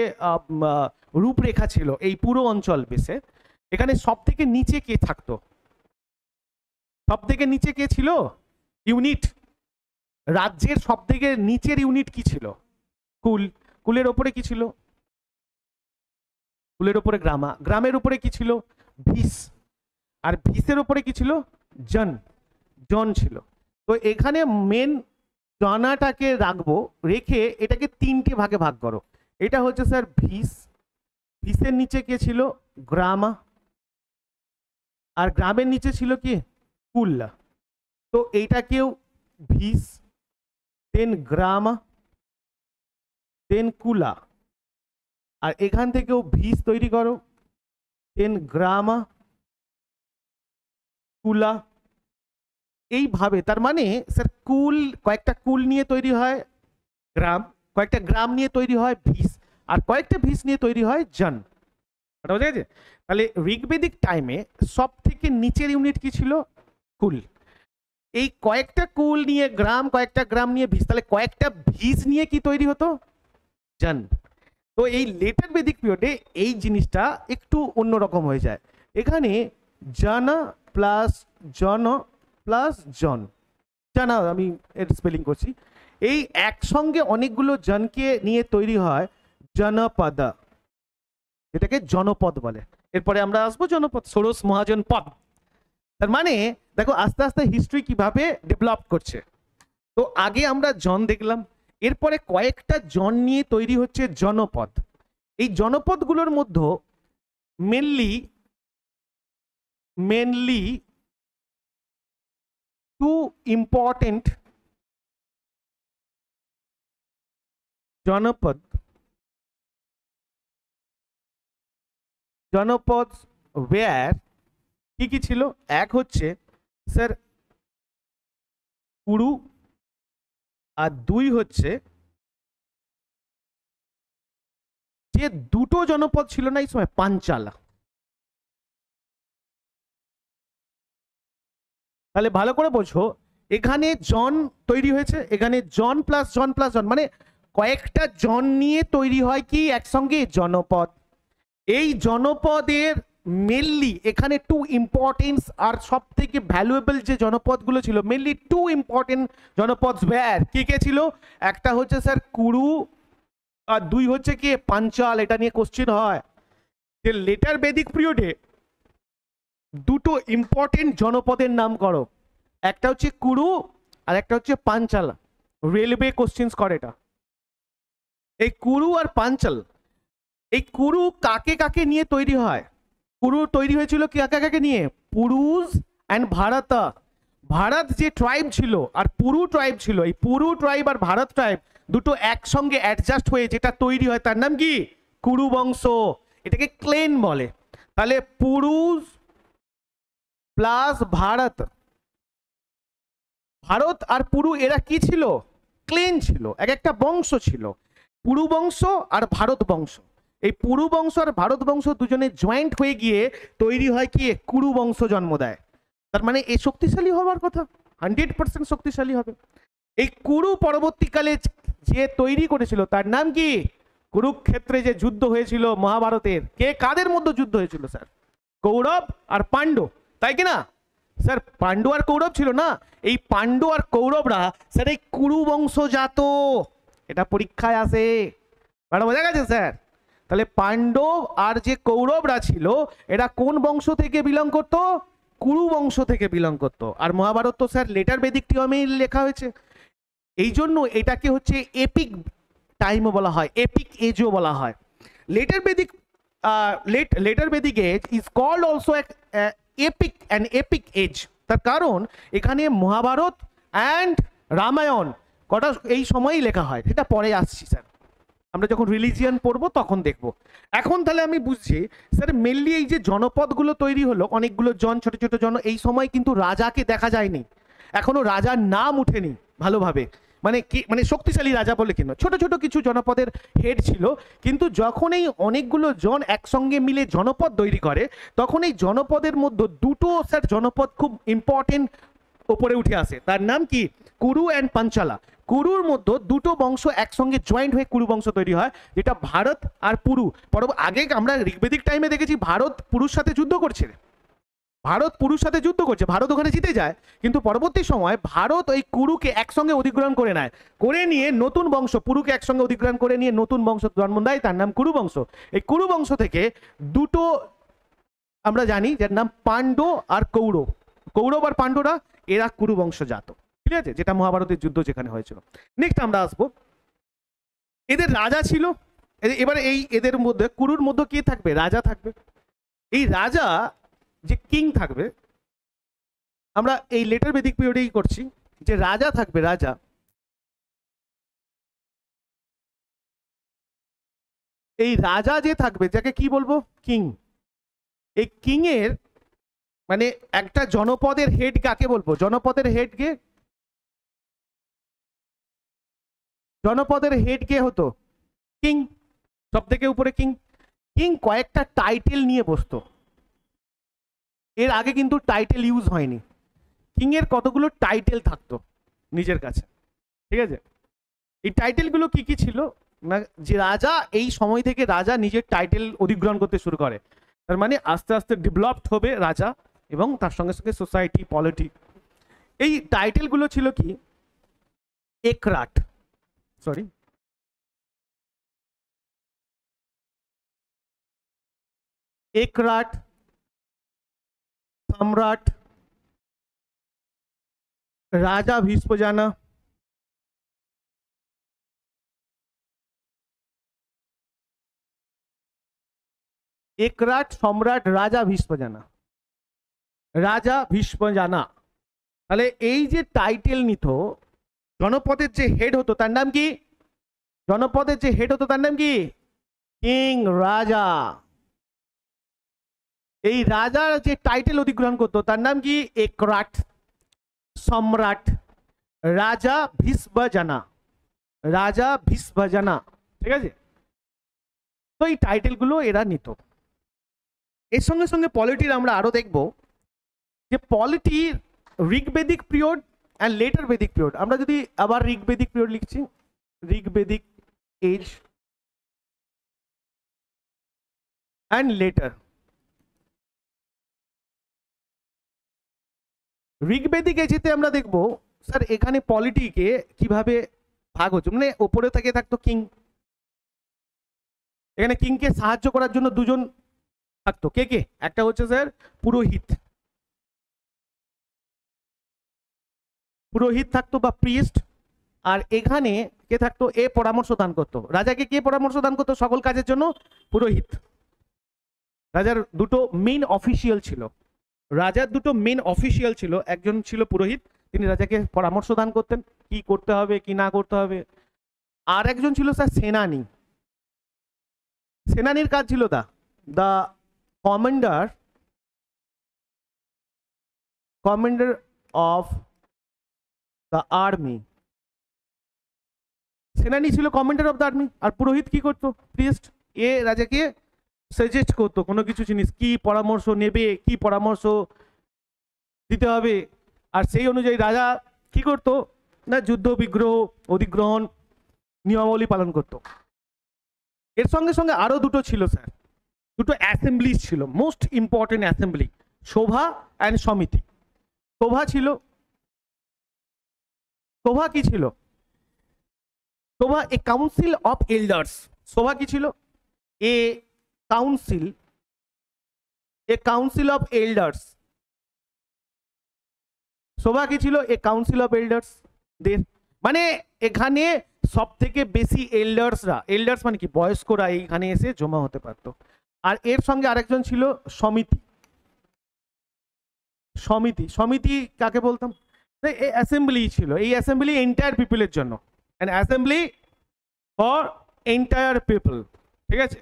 A: রূপরেখা ছিল এই পুরো অঞ্চল বেশে, এখানে সব থেকে নিচে কে থাকতো? সব থেকে নিচে কে ছিল? ইউনিট। রাজ্যের সব থেকে নিচের ইউনিট কি ছিল? কুল। কুলের ওপরে কি ছিল? কুলের ওপরে গ্রামা। গ্রামের উপরে কি ছিল? ভিস। আর ভিসের উপরে কি ছিল? জন ছিল। তো এখানে মেন জনাটাকে রাখবো, রেখে এটাকে তিনটে ভাগে ভাগ করো। এটা হচ্ছে স্যার ভিস, ভিসের নিচে কে ছিল? গ্রামা। আর গ্রামের নিচে ছিল কি? কুল্লা। তো এইটাকেও ভিস, দেন গ্রামা, দেন কুলা। আর এখান থেকেও ভিস তৈরি করো, দেন গ্রামা, কুলা। এইভাবে তার মানে স্যার কুল, কয়েকটা কুল নিয়ে তৈরি হয় গ্রাম, কয়েকটা গ্রাম নিয়ে তৈরি হয় ভিস, আর কয়েকটা ভিস নিয়ে তৈরি হয় জন। এটা বোঝা গেছে? তাহলে ঋগ্বেদিক টাইমে সব থেকে নিচের ইউনিট কি ছিল? কুল। এই কয়েকটা কুল নিয়ে গ্রাম, কয়েকটা গ্রাম নিয়ে ভিস, তাহলে কয়েকটা ভিস নিয়ে কি তৈরি হতো? জন। তো এই লেটার বেদিক পিরিয়ডে এই জিনিসটা একটু অন্যরকম হয়ে যায়। এখানে জানা প্লাস জন প্লাস জন, জানা আমি এর স্পেলিং করছি, এই একসঙ্গে অনেকগুলো জনকে নিয়ে তৈরি হয় জনপদ, এটাকে জনপদ বলে। এরপরে আমরা আসবো জনপদ, ষোড়শ মহাজন পদ। তার মানে দেখো আস্তে আস্তে হিস্ট্রি কিভাবে ডেভেলপ করছে। তো আগে আমরা জন দেখলাম, এরপরে কয়েকটা জন নিয়ে তৈরি হচ্ছে জনপদ। এই জনপদগুলোর মধ্যে মেনলি টু ইম্পর্টেন্ট জনপদ ওয়্যার কি কি ছিল? এক হচ্ছে স্যার কুরু, আর দুই হচ্ছে যে দুটো জনপদ ছিল না এই সময়, পাঞ্চাল। তাহলে ভালো করে বোঝো, এখানে জন তৈরি হয়েছে, এখানে জন প্লাস জন প্লাস জন, মানে কয়েকটা জন নিয়ে তৈরি হয় কি একসঙ্গে জনপদ। এই জনপদের মেনলি এখানে টু ইম্পর্টেন্স আর সব থেকে ভ্যালুয়েবল যে জনপদগুলো ছিল, মেনলি টু ইম্পর্টেন্ট জনপদ ওয়্যার কি কে ছিল? একটা হচ্ছে স্যার কুরু, আর দুই হচ্ছে কি পাঞ্চাল। এটা নিয়ে কোশ্চেন হয় যে লেটার বেদিক পিরিয়ডে দুটো ইম্পর্টেন্ট জনপদের নাম করো, একটা হচ্ছে কুরু আর একটা হচ্ছে পাঞ্চাল। রেলওয়ে কোশ্চেন করে এটা। এই কুরু আর পাঞ্চাল, এই কুরু কাকে কাকে নিয়ে তৈরি হয়? কুরু তৈরি হয়েছিল কাকে কাকে নিয়ে? পুরুষ অ্যান্ড ভারত। ভারত যে ট্রাইব ছিল আর পুরু ট্রাইব ছিল, এই পুরু ট্রাইব আর ভারত ট্রাইব দুটো একসঙ্গে অ্যাডজাস্ট হয়ে যেটা তৈরি হয় তার নাম কি? কুরু বংশ। এটাকে ক্লেন বলে। তাহলে পুরুষ প্লাস ভারত, ভারত আর পুরু এরা কি ছিল? ক্লেন ছিল, এক একটা বংশ ছিল। পুরু বংশ আর ভারত বংশ, এই পুরু বংশ আর ভারত বংশ দুজনে জয়েন্ট হয়ে গিয়ে তৈরি হয় কি? কুরু বংশ জন্ম দেয়। তার মানে এই শক্তিশালী হওয়ার কথা, 100% শক্তিশালী হবে। এই কুরু পরবর্তীকালে যে তৈরি করেছিল তার নাম কি? কুরুক্ষেত্রে যে যুদ্ধ হয়েছিল মহাভারতের, কে কাদের মধ্যে যুদ্ধ হয়েছিল স্যার? কৌরব আর পাণ্ডব, তাই কি না স্যার? পাণ্ডু আর কৌরব ছিল না, এই পাণ্ডু আর কৌরবরা স্যার এই কুরু বংশজাত। এটা পরীক্ষায় আসে, বোঝা গেছে স্যার? তাহলে পাণ্ডব আর যে কৌরবরা ছিল এরা কোন বংশ থেকে বিলং করতো? কুরু বংশ থেকে বিলং করতো। আর মহাভারত তো স্যার লেটার বেদিক নিয়মেই লেখা হয়েছে, এই জন্য এটাকে হচ্ছে এপিক টাইমও বলা হয়, এপিক এজও বলা হয়। Later Vedic later Vedic age is called also epic age. তার কারণ এখানে মহাভারত অ্যান্ড রামায়ণ কটা এই সময়ই লেখা হয়, সেটা পরে আসছি স্যার, আমরা যখন রিলিজিয়ান পড়বো তখন দেখবো। এখন তাহলে আমি বুঝছি স্যার মেনলি এই যে জনপদগুলো তৈরি হলো, অনেকগুলো জন, ছোট ছোট জন, এই সময় কিন্তু রাজাকে দেখা যায়নি, এখনো রাজার নাম উঠেনি ভালোভাবে। মানে কি, মানে শক্তিশালী রাজা বলে কিনা, ছোট ছোট কিছু জনপদের হেড ছিল। কিন্তু যখন এই অনেকগুলো জন একসঙ্গে মিলে জনপদ তৈরি করে, তখন এই জনপদের মধ্যে দুটো স্যার জনপদ খুব ইম্পর্টেন্ট উপরে উঠে আসে। তার নাম কি? কুরু অ্যান্ড পাঞ্চালা। কুরুর মধ্যে দুটো বংশ একসঙ্গে জয়েন্ট হয়ে কুরু বংশ তৈরি হয়, যেটা ভারত আর পুরু। আগে আমরা ঋগ্বেদিক টাইমে দেখেছি ভারত পুরুর সাথে যুদ্ধ করছে, ভারত পুরুর সাথে যুদ্ধ করছে, ভারত ওখানে জিতে যায়। কিন্তু পরবর্তী সময় ভারত ওই কুরুকে একসঙ্গে অধিগ্রহণ করে নেয়, করে নিয়ে নতুন বংশ, পুরুকে একসঙ্গে অধিগ্রহণ করে নিয়ে নতুন বংশ জন্ম দেয়, তার নাম কুরু বংশ। এই কুরু বংশ থেকে দুটো আমরা জানি যার নাম পাণ্ডব আর কৌরব। কৌরব আর পাণ্ডবরা এরা কুরু বংশজাত, ঠিক আছে, যেটা মহাভারতের যুদ্ধ যেখানে হয়েছিল। নেক্সট আমরা আসবো, এদের রাজা ছিল। এবারে এই এদের মধ্যে কুরুর মধ্যে কে থাকবে? রাজা থাকবে। এই রাজা যে কিং থাকবে, আমরা এই লেটার বেদিক পিরিয়ডেই করছি, যে রাজা থাকবে, রাজা। এই রাজা যে থাকবে যাকে কি বলবো? কিং। এই কিং এর মানে একটা জনপদের হেড কাকে বলবো? জনপদের হেড কে? জনপদের হেড কে হতো? কিং, সব থেকে উপরে কিং। কিং কয়েকটা টাইটেল নিয়ে বসতো, এর আগে কিন্তু টাইটেল ইউজ হয়নি। কিং এর কতগুলো টাইটেল থাকতো নিজের কাছে, ঠিক আছে? এই টাইটেলগুলো কি কি ছিল না, যে রাজা এই সময় থেকে রাজা নিজের টাইটেল অধিগ্রহণ করতে শুরু করে, তার মানে আস্তে আস্তে ডেভেলপড হবে রাজা এবং তার সঙ্গে সঙ্গে সোসাইটি, পলিটি। এই টাইটেলগুলো ছিল কি? একরাট, সরি, একরাট, সম্রাট, রাজা ভীষ্মজানা, একরাট, সম্রাট, রাজা ভীষ্মজানা, রাজা ভীষ্মজানা। তাহলে এই যে টাইটেল নিত, জনপদের যে হেড হতো তার নাম কি? জনপদের যে হেড হতো তার নাম কি? কিং, রাজা। এই রাজার যে টাইটেল অধিগ্রহণ করতো তার নাম কি? একরাট, সম্রাট, রাজা ভীষ্মজানা, রাজা ভীষ্মজানা, ঠিক আছে? তো এই টাইটেলগুলো এরা নিত। এর সঙ্গে সঙ্গে পলিটির আমরা আরো দেখব যে পলিটির Rigvedic period and later Vedic period. আমরা যদি আবার ঋগ্বেদিক পিরিয়ড লিখছি, Rigvedic age and later. Rigvedic এজেতে আমরা দেখব স্যার এখানে পলিটিকে কিভাবে ভাগ হচ্ছে, মানে ওপরে থেকে থাকতো কিং, এখানে কিংকে সাহায্য করার জন্য দুজন থাকতো, কে কে? একটা হচ্ছে স্যার পুরোহিত, পুরোহিত থাকতো বা প্রিস্ট। আর এখানে কে থাকতো? এ পরামর্শ দান করতো রাজাকে। কে পরামর্শ দান করতো সকল কাজের জন্য? পুরোহিত। রাজার দুটো মেইন অফিসিয়াল ছিল, রাজার দুটো মেইন অফিসিয়াল ছিল, একজন ছিল পুরোহিত, তিনি রাজাকে পরামর্শ দান করতেন কি করতে হবে কি না করতে হবে, আর একজন ছিল স্যার সেনানি। সেনানির কাজ ছিল the commander of the army. সেনানি ছিল কমান্ডার অফ দ্য আর্মি। আর পুরোহিত কি করতো? প্রিয়েস্ট। এ রাজাকে সাজেস্ট করতো কোনো কিছু জিনিস, কি পরামর্শ নেবে, কি পরামর্শ দিতে হবে, আর সেই অনুযায়ী রাজা কি করতো না যুদ্ধ বিগ্রহ অধিগ্রহণ নিয়মাবলী পালন করত। এর সঙ্গে সঙ্গে আরো দুটো ছিল স্যার, দুটো অ্যাসেম্বলি ছিল, মোস্ট ইম্পর্টেন্ট অ্যাসেম্বলি, সভা অ্যান্ড সমিতি। সভা ছিল, সভা কি ছিল? সভা এ কাউন্সিল অফ এল্ডার্স। সভা কি ছিল? এ কাউন্সিল অফ এল্ডার্স। সভা কি ছিল? এ কাউন্সিল অফ এল্ডার্স। মানে এখানে সব থেকে বেশি এল্ডার্সরা, এল্ডার্স মানে কি বয়স্করা, এইখানে এসে জমা হতে পারতো। আর এর সঙ্গে আরেকজন ছিল সমিতি। সমিতি, সমিতি কাকে বলতাম? এই অ্যাসেম্বলি ছিল, এই অ্যাসেম্বলি এন্টায়ার পিপলের জন্য, an assembly for entire people, ঠিক আছে?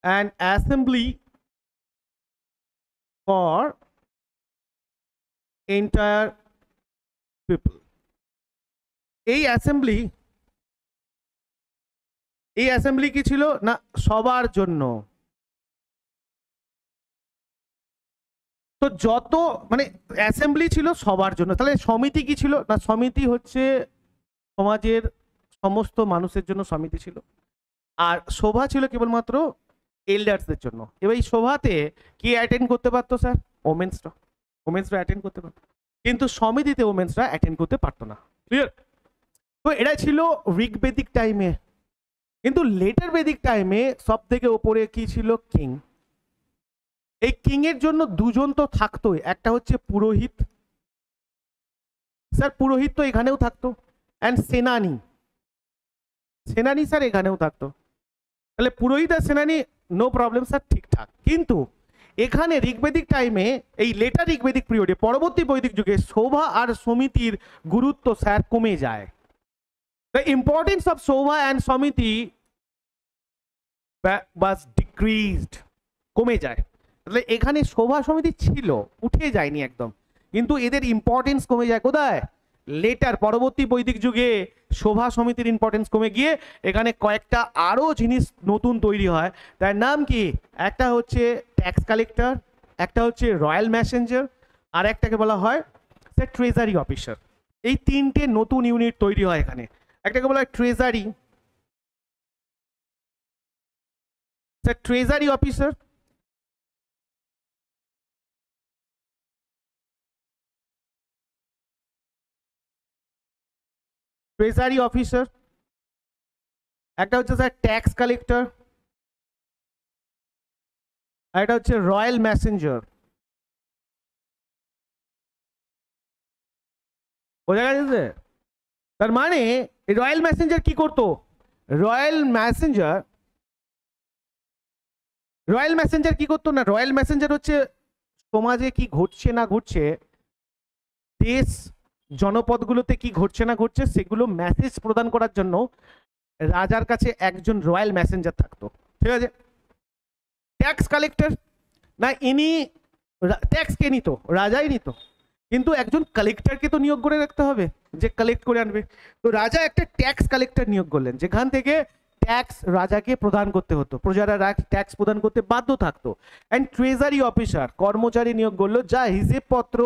A: An assembly for entire people. এই অ্যাসেম্বলি কি ছিল না সবার জন্য। তো যত মানে অ্যাসেম্বলি ছিল সবার জন্য, তাহলে সমিতি কি ছিল না? সমিতি হচ্ছে সমাজের সমস্ত মানুষের জন্য সমিতি ছিল। আর সভা ছিল কেবলমাত্র এল্ডার্সদের জন্য। এবার এই সভাতে কি অ্যাটেন্ড করতে পারতো স্যার? ওমেন্সরা। ওমেন্সরা অ্যাটেন্ড করতে পারতো, কিন্তু সমিতিতে ওমেন্সরা অ্যাটেন্ড করতে পারতো না। ক্লিয়ার? তো এটা ছিল ঋগ্বেদিক টাইমে। কিন্তু লেটার বেদিক টাইমে সব থেকে ওপরে কি ছিল? কিং। এই কিং এর জন্য দুজন তো থাকতোই, একটা হচ্ছে পুরোহিত, স্যার পুরোহিত তো এখানেও থাকতো, অ্যান্ড সেনানি। সেনানি স্যার এখানেও থাকতো। তাহলে পুরোহিত আর সেনানি নো প্রবলেম স্যার, ঠিকঠাক। কিন্তু এখানে ঋগ্বেদিক টাইমে, এই লেটার ঋগ্বেদিক পিরিয়ডে, পরবর্তী বৈদিক যুগে সভা আর সমিতির গুরুত্ব স্যার কমে যায়। দ্য ইম্পর্টেন্স অফ সভা অ্যান্ড সমিতি was decreased, কমে যায়। তাহলে এখানে সভা সমিতি ছিল, উঠে যায়নি একদম, কিন্তু এদের ইম্পর্টেন্স কমে যায় কোথায়? লেটার পরবর্তী বৈদিক যুগে সভা সমিতির ইম্পর্টেন্স কমে গিয়ে এখানে কয়েকটা আরো জিনিস নতুন তৈরি হয়। তার নাম কি? একটা হচ্ছে ট্যাক্স কালেক্টর, একটা হচ্ছে রয়্যাল মেসেঞ্জার, আর একটাকে বলা হয় স্যার ট্রেজারি অফিসার। এই তিনটে নতুন ইউনিট তৈরি হয় এখানে। একটাকে বলা হয় treasury, sir treasury officer, treasury officer, একটা হচ্ছে স্যার ট্যাক্স কালেক্টর, আর এটা হচ্ছে রয়্যাল মেসেঞ্জার। বোঝা গেছে? তার মানে রয়্যাল মেসেঞ্জার কি করতো? রয়্যাল মেসেঞ্জার কি করতো না? রয়্যাল মেসেঞ্জার হচ্ছে সমাজে কি ঘটছে না ঘটছে, দেশ জনপদগুলোতে কি ঘটছে না ঘটছে, সেগুলো মেসেজ প্রদান করার জন্য রাজার কাছে একজন রয়্যাল মেসেঞ্জার থাকতো, ঠিক আছে? ট্যাক্স কালেক্টর না, ইনি ট্যাক্স কে নিত? রাজাই নিত, কিন্তু একজন কালেক্টরকে তো নিয়োগ করে রাখতে হবে যে কালেক্ট করে আনবে। তো রাজা একটা ট্যাক্স কালেক্টর নিয়োগ করলেন, যেখান থেকে ট্যাক্স রাজাকে প্রদান করতে হতো, প্রজারা ট্যাক্স প্রদান করতে বাধ্য থাকতো। অ্যান্ড ট্রেজারি অফিসার, কর্মচারী নিয়োগ করলো, যা হিসেবপত্র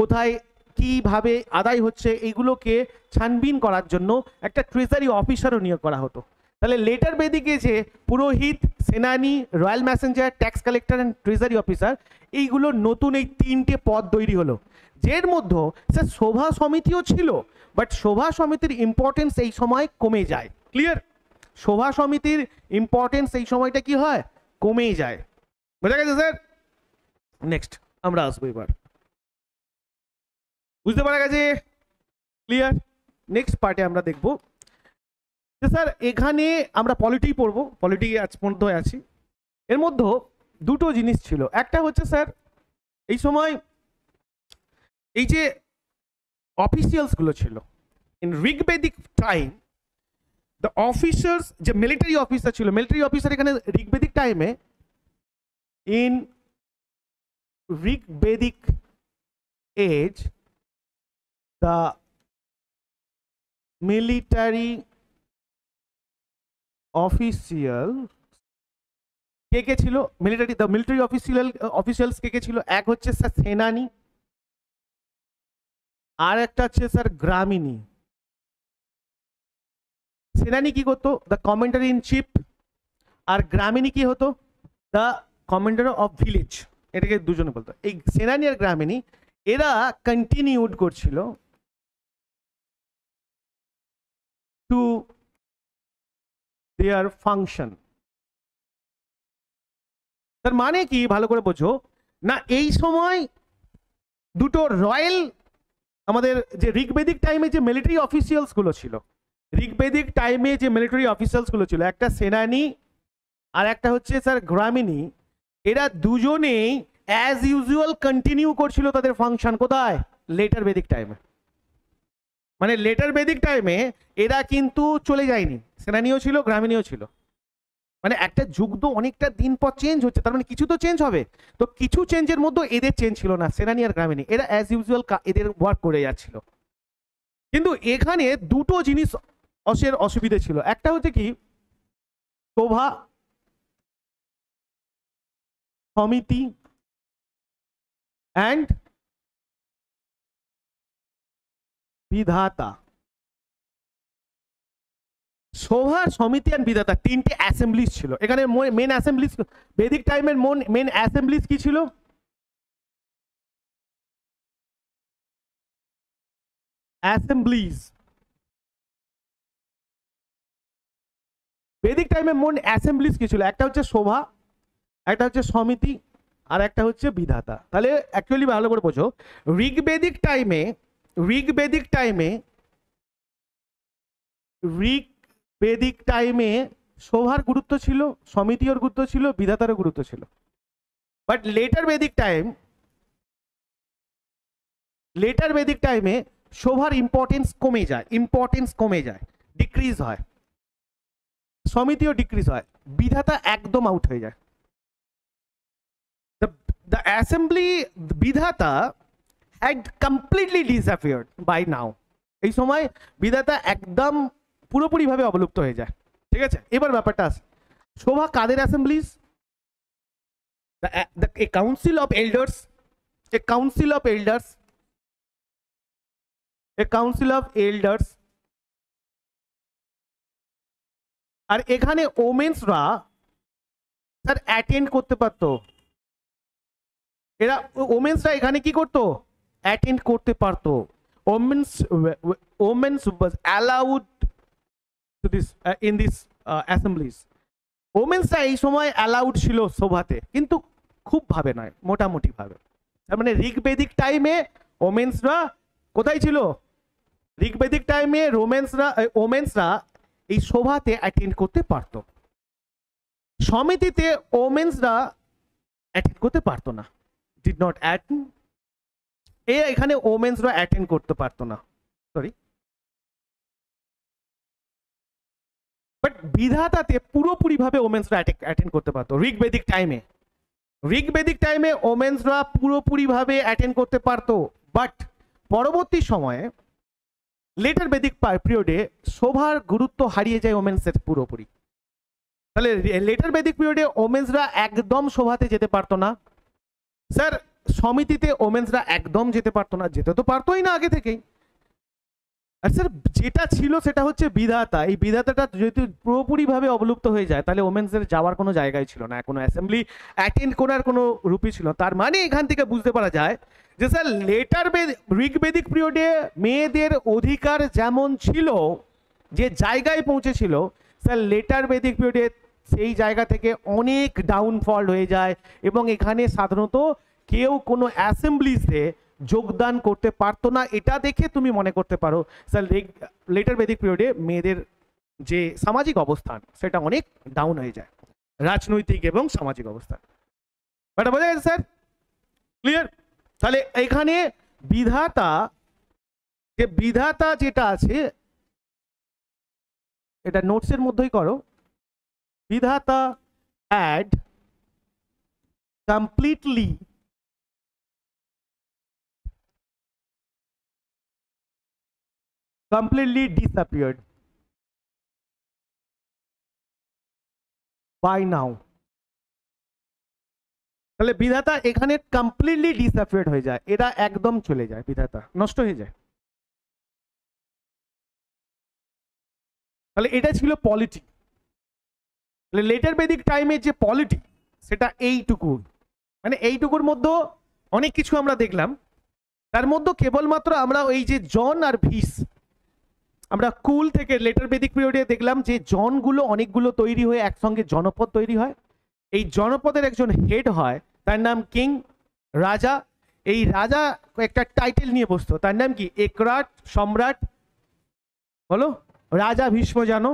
A: কোথায় কিভাবে আদায় হচ্ছে এইগুলোকে ছানবিন করার জন্য একটা ট্রেজারি অফিসারও নিয়োগ করা হতো। তাহলে লেটার বেদিকে যে পুরোহিত, সেনানি, royal messenger, tax collector and treasury officer, এইগুলো নতুন এই তিনটে পদ তৈরি হলো, যের মধ্যে স্যার সভা সমিতিও ছিল, বাট সভা সমিতির ইম্পর্টেন্স এই সময় কমে যায়। ক্লিয়ার? সভা সমিতির ইম্পর্টেন্স এই সময়টা কি হয়? কমেই যায়। বোঝা গেছে স্যার? নেক্সট আমরা আসবো এবার, বুঝতে পারা গেছে? ক্লিয়ার? নেক্সট পার্টে আমরা দেখবো যে স্যার এখানে আমরা পলিটি পড়বো, পলিটি আজ পর্যন্ত আছি। এর মধ্যে দুটো জিনিস ছিল, একটা হচ্ছে স্যার এই সময় এই যে অফিসিয়ালস গুলো ছিল, in Rigvedic time the officers, যে মিলিটারি অফিসার ছিল, মিলিটারি অফিসার এখানে ঋগ্বেদিক টাইমে, in Rigvedic age the military official কে কে ছিল, মিলিটারি অফিসিয়ালস কে কে ছিল? এক হচ্ছে স্যার সেনানি, আর একটা হচ্ছে স্যার গ্রামিনী। সেনানি কি করতো? The commander in chief. আর গ্রামিনী কি হতো? The commander of village. এটাকে দুজনে বলতো। এই সেনানি আর গ্রামিনী এরা কন্টিনিউড করছিল টু দেয়ার ফাংশন। তার মানে কি ভালো করে বোঝো না, এই সময় দুটো রয়্যাল, আমাদের যে ঋগ্বেদিক টাইমে যে মিলিটারি অফিসিয়ালস গুলো ছিল, ঋগ্বেদিক টাইমে যে মিলিটারি অফিসিয়ালস গুলো ছিল, একটা সেনানি আর একটা হচ্ছে স্যার গ্রামিনী, এরা দুজনেই অ্যাজ ইউজুয়াল কন্টিনিউ করছিল তাদের ফাংশন। কোথায়? লেটার বেদিক টাইমে। মানে লেটার বেদিক টাইমে এরা কিন্তু চলে যায়নি, সেনানিও ছিল গ্রামিনীও ছিল। মানে একটা যুগ তো অনেকটা দিন পর চেঞ্জ হচ্ছে, তার মানে কিছু তো চেঞ্জ হবে। তো কিছু চেঞ্জের মধ্যে এদের চেঞ্জ ছিল না, সেনানি আর গ্রামিনী এরা অ্যাজ ইউজুয়াল এদের ওয়ার্ক করে যাচ্ছিল। কিন্তু এখানে দুটো জিনিস অসুবিধে ছিল। একটা হচ্ছে কি, শোভা সমিতি অ্যান্ড বিধাতা। শোভা সমিতি অ্যান্ড বিধাতা তিনটে অ্যাসেম্বলিজ ছিল এখানে। মেন অ্যাসেম্বলিজ বেদিক টাইমের মেন অ্যাসেম্বলিজ কি ছিল? অ্যাসেম্বলিজ। বেদিক টাইমে মেন অ্যাসেম্বলিজ কি ছিল? একটা হচ্ছে শোভা, একটা হচ্ছে সমিতি, আর একটা হচ্ছে বিধাতা। তাহলে অ্যাকচুয়ালি ভালো করে বোঝো, ঋগ্বেদিক টাইমে শোভার গুরুত্ব ছিল, সমিতির গুরুত্ব ছিল, বিধাতারও গুরুত্ব ছিল। বাট লেটার বেদিক টাইমে শোভার ইম্পর্টেন্স কমে যায়, ডিক্রিজ হয়, সমিতিও ডিক্রিজ হয়, বিধাতা একদম আউট হয়ে যায়। The assembly বিধাতা had completely disappeared by now. এই সময় বিধাতা একদম পুরোপুরি ভাবে অবলুপ্ত হয়ে যায়। ঠিক আছে, এবার ব্যাপারটা আছে, শোভা কাদের assemblies? a council of elders, a council of elders। আর এখানে ওমেন্সরা স্যার অ্যাটেন্ড করতে পারতো। এরা ওমেন্সরা এখানে কি করতো? অ্যাটেন্ড করতে পারতো। Women's was allowed to this in this assemblies। ওমেন্সরা এই সময় অ্যালাউড ছিল সভাতে, কিন্তু খুব ভাবে নয়, মোটামুটি ভাবে। তার মানে ঋগ্বেদিক টাইমে ওমেন্সরা কোথায় ছিল? ঋগ্বেদিক টাইমে ওমেন্সরা এই সভাতে অ্যাটেন্ড করতে পারতো। সমিতিতে ওমেন্সরা অ্যাটেন্ড করতে পারতো না, did not attend। এখানে ওমেন্সরা অ্যাটেন্ড করতে পারতো না, সরি। বাট বিধাতাতে পুরোপুরি ভাবে ওমেন্সরা অ্যাটেন্ড করতে পারতো ঋগ্বেদিক টাইমে ওমেন্সরা পুরোপুরি ভাবে অ্যাটেন্ড করতে পারতো। বাট পরবর্তী সময়ে লেটার বেদিক পিরিয়ডে শোভার গুরুত্ব হারিয়ে যায় ওমেন্সের পুরোপুরি। তাহলে লেটার বেদিক পিরিয়ডে ওমেন্সরা একদম সভাতে যেতে পারতো না। স্যার সমিতিতে ওমেন্সরা একদম যেতে পারতো না, যেতে তো পারতোই না আগে থেকেই। আর স্যার যেটা ছিল সেটা হচ্ছে বিধাতা। এই বিধাতাটা যদি পুরোপুরি ভাবে অবলুপ্ত হয়ে যায়, তাহলে ওমেন্সদের যাওয়ার কোনো জায়গায় ছিল না, কোনো অ্যাসেম্বলি অ্যাটেন্ড করার কোনো রূপই ছিল। তার মানে এখান থেকে বুঝতে পারা যায় যে স্যার ঋগ্বেদিক পিরিয়ডে মেয়েদের অধিকার যেমন ছিল, যে জায়গায় পৌঁছেছিল, স্যার লেটার বেদিক পিরিয়ডে সেই জায়গা থেকে অনেক ডাউনফল হয়ে যায়, এবং এখানে সাধারণত কেউ কোনো অ্যাসেম্বলিতে যোগদান করতে পারতো না। এটা দেখে তুমি মনে করতে পারো স্যার লেটার বেদিক পিরিয়ডে মেয়েদের যে সামাজিক অবস্থান সেটা অনেক ডাউন হয়ে যায়, রাজনৈতিক এবং সামাজিক অবস্থান। এটা বোঝা গেছে স্যার? ক্লিয়ার? তাহলে এখানে বিধাতা যে বিধাতা যেটা আছে, এটা নোটসের মধ্যেই করো, বিধাতা had completely disappeared by now। তাহলে বিধাতা এখানে কমপ্লিটলি ডিসঅ্যাপিয়ার্ড হয়ে যায়, এটা একদম চলে যায়, বিধাতা নষ্ট হয়ে যায়। তাহলে এটা ছিল পলিটি। তাহলে লেটার বেদিক টাইমে যে পলিটি সেটা এইটুকু, মানে এইটুকুর মধ্যে অনেক কিছু আমরা দেখলাম। তার মধ্যে কেবলমাত্র আমরা ওই যে জন আর ভিস, আমরা কুল থেকে লেটার বেদিক পিরিয়ডে দেখলাম যে জনগুলো অনেকগুলো তৈরি হয়ে একসঙ্গে জনপদ তৈরি হয়। এই জনপদের একজন হেড হয়, তার নাম কিং, রাজা। এই রাজা একটা টাইটেল নিয়ে বসতো, তার নাম কি? একরাট, সম্রাট, বলো রাজা ভীষ্ম জানো।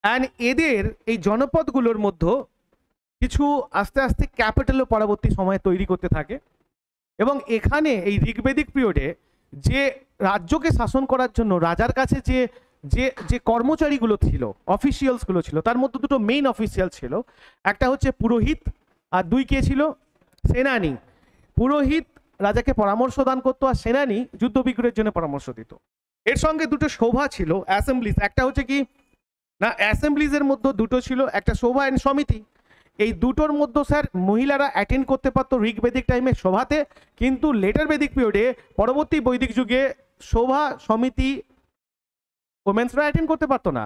A: অ্যান্ড এদের এই জনপদগুলোর মধ্যে কিছু আস্তে আস্তে ক্যাপিটালও পরবর্তী সময়ে তৈরি করতে থাকে। এবং এখানে এই ঋগ্বেদিক পিরিয়ডে যে রাজ্যকে শাসন করার জন্য রাজার কাছে যে যে যে কর্মচারীগুলো ছিল, অফিসিয়ালসগুলো ছিল, তার মধ্যে দুটো মেইন অফিসিয়াল ছিল। একটা হচ্ছে পুরোহিত, আর দুই কে ছিল? সেনানি। পুরোহিত রাজাকে পরামর্শ দান করতো, আর সেনানি যুদ্ধ বিগ্রহের জন্য পরামর্শ দিত। এর সঙ্গে দুটো সভা ছিল, অ্যাসেম্বলিজ। একটা হচ্ছে কি না, অ্যাসেম্বলিজের মধ্যে দুটো ছিল, একটা সভা অ্যান্ড সমিতি। এই দুটোর মধ্যে স্যার মহিলারা অ্যাটেন্ড করতে পারতো ঋগ্বেদিক টাইমে সভাতে, কিন্তু লেটার বেদিক পিরিয়ডে পরবর্তী বৈদিক যুগে সভা সমিতি ওমেন্সরা অ্যাটেন্ড করতে পারতো না।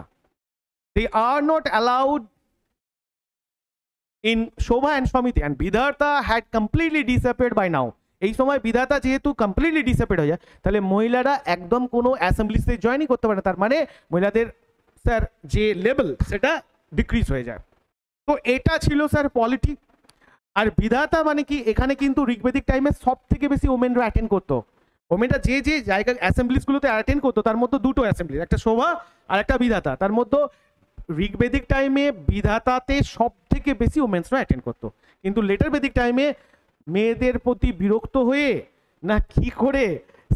A: দে আর নট অ্যালাউড ইন সভা অ্যান্ড সমিতি, অ্যান্ড বিধাতা হ্যাড কমপ্লিটলি ডিসঅ্যাপিয়ার্ড বাই নাও। এই সময় বিধাতা যেহেতু কমপ্লিটলি ডিসঅ্যাপিয়ার্ড হয়ে যায়, তাহলে মহিলারা একদম কোনো অ্যাসেম্বলিতে জয়েনই করতে পারে না। তার মানে মহিলাদের স্যার যে লেভেল সেটা ডিক্রিজ হয়ে যায়। তো এটা ছিল স্যার পলিটি। আর বিধাতা মানে কি, এখানে কিন্তু ঋগ্বেদিক টাইমে সব থেকে বেশি ওমেনরা অ্যাটেন্ড করতো। ওমেনরা যে যে জায়গা অ্যাসেম্বলিগুলোতে অ্যাটেন্ড করতো, তার মধ্যে দুটো অ্যাসেম্বলি, একটা সভা আর একটা বিধাতা। তার মধ্যে ঋগ্বেদিক টাইমে বিধাতাতে সব থেকে বেশি ওমেন্সরা অ্যাটেন্ড করতো। কিন্তু লেটার বেদিক টাইমে মেয়েদের প্রতি বিরক্ত হয়ে না কি করে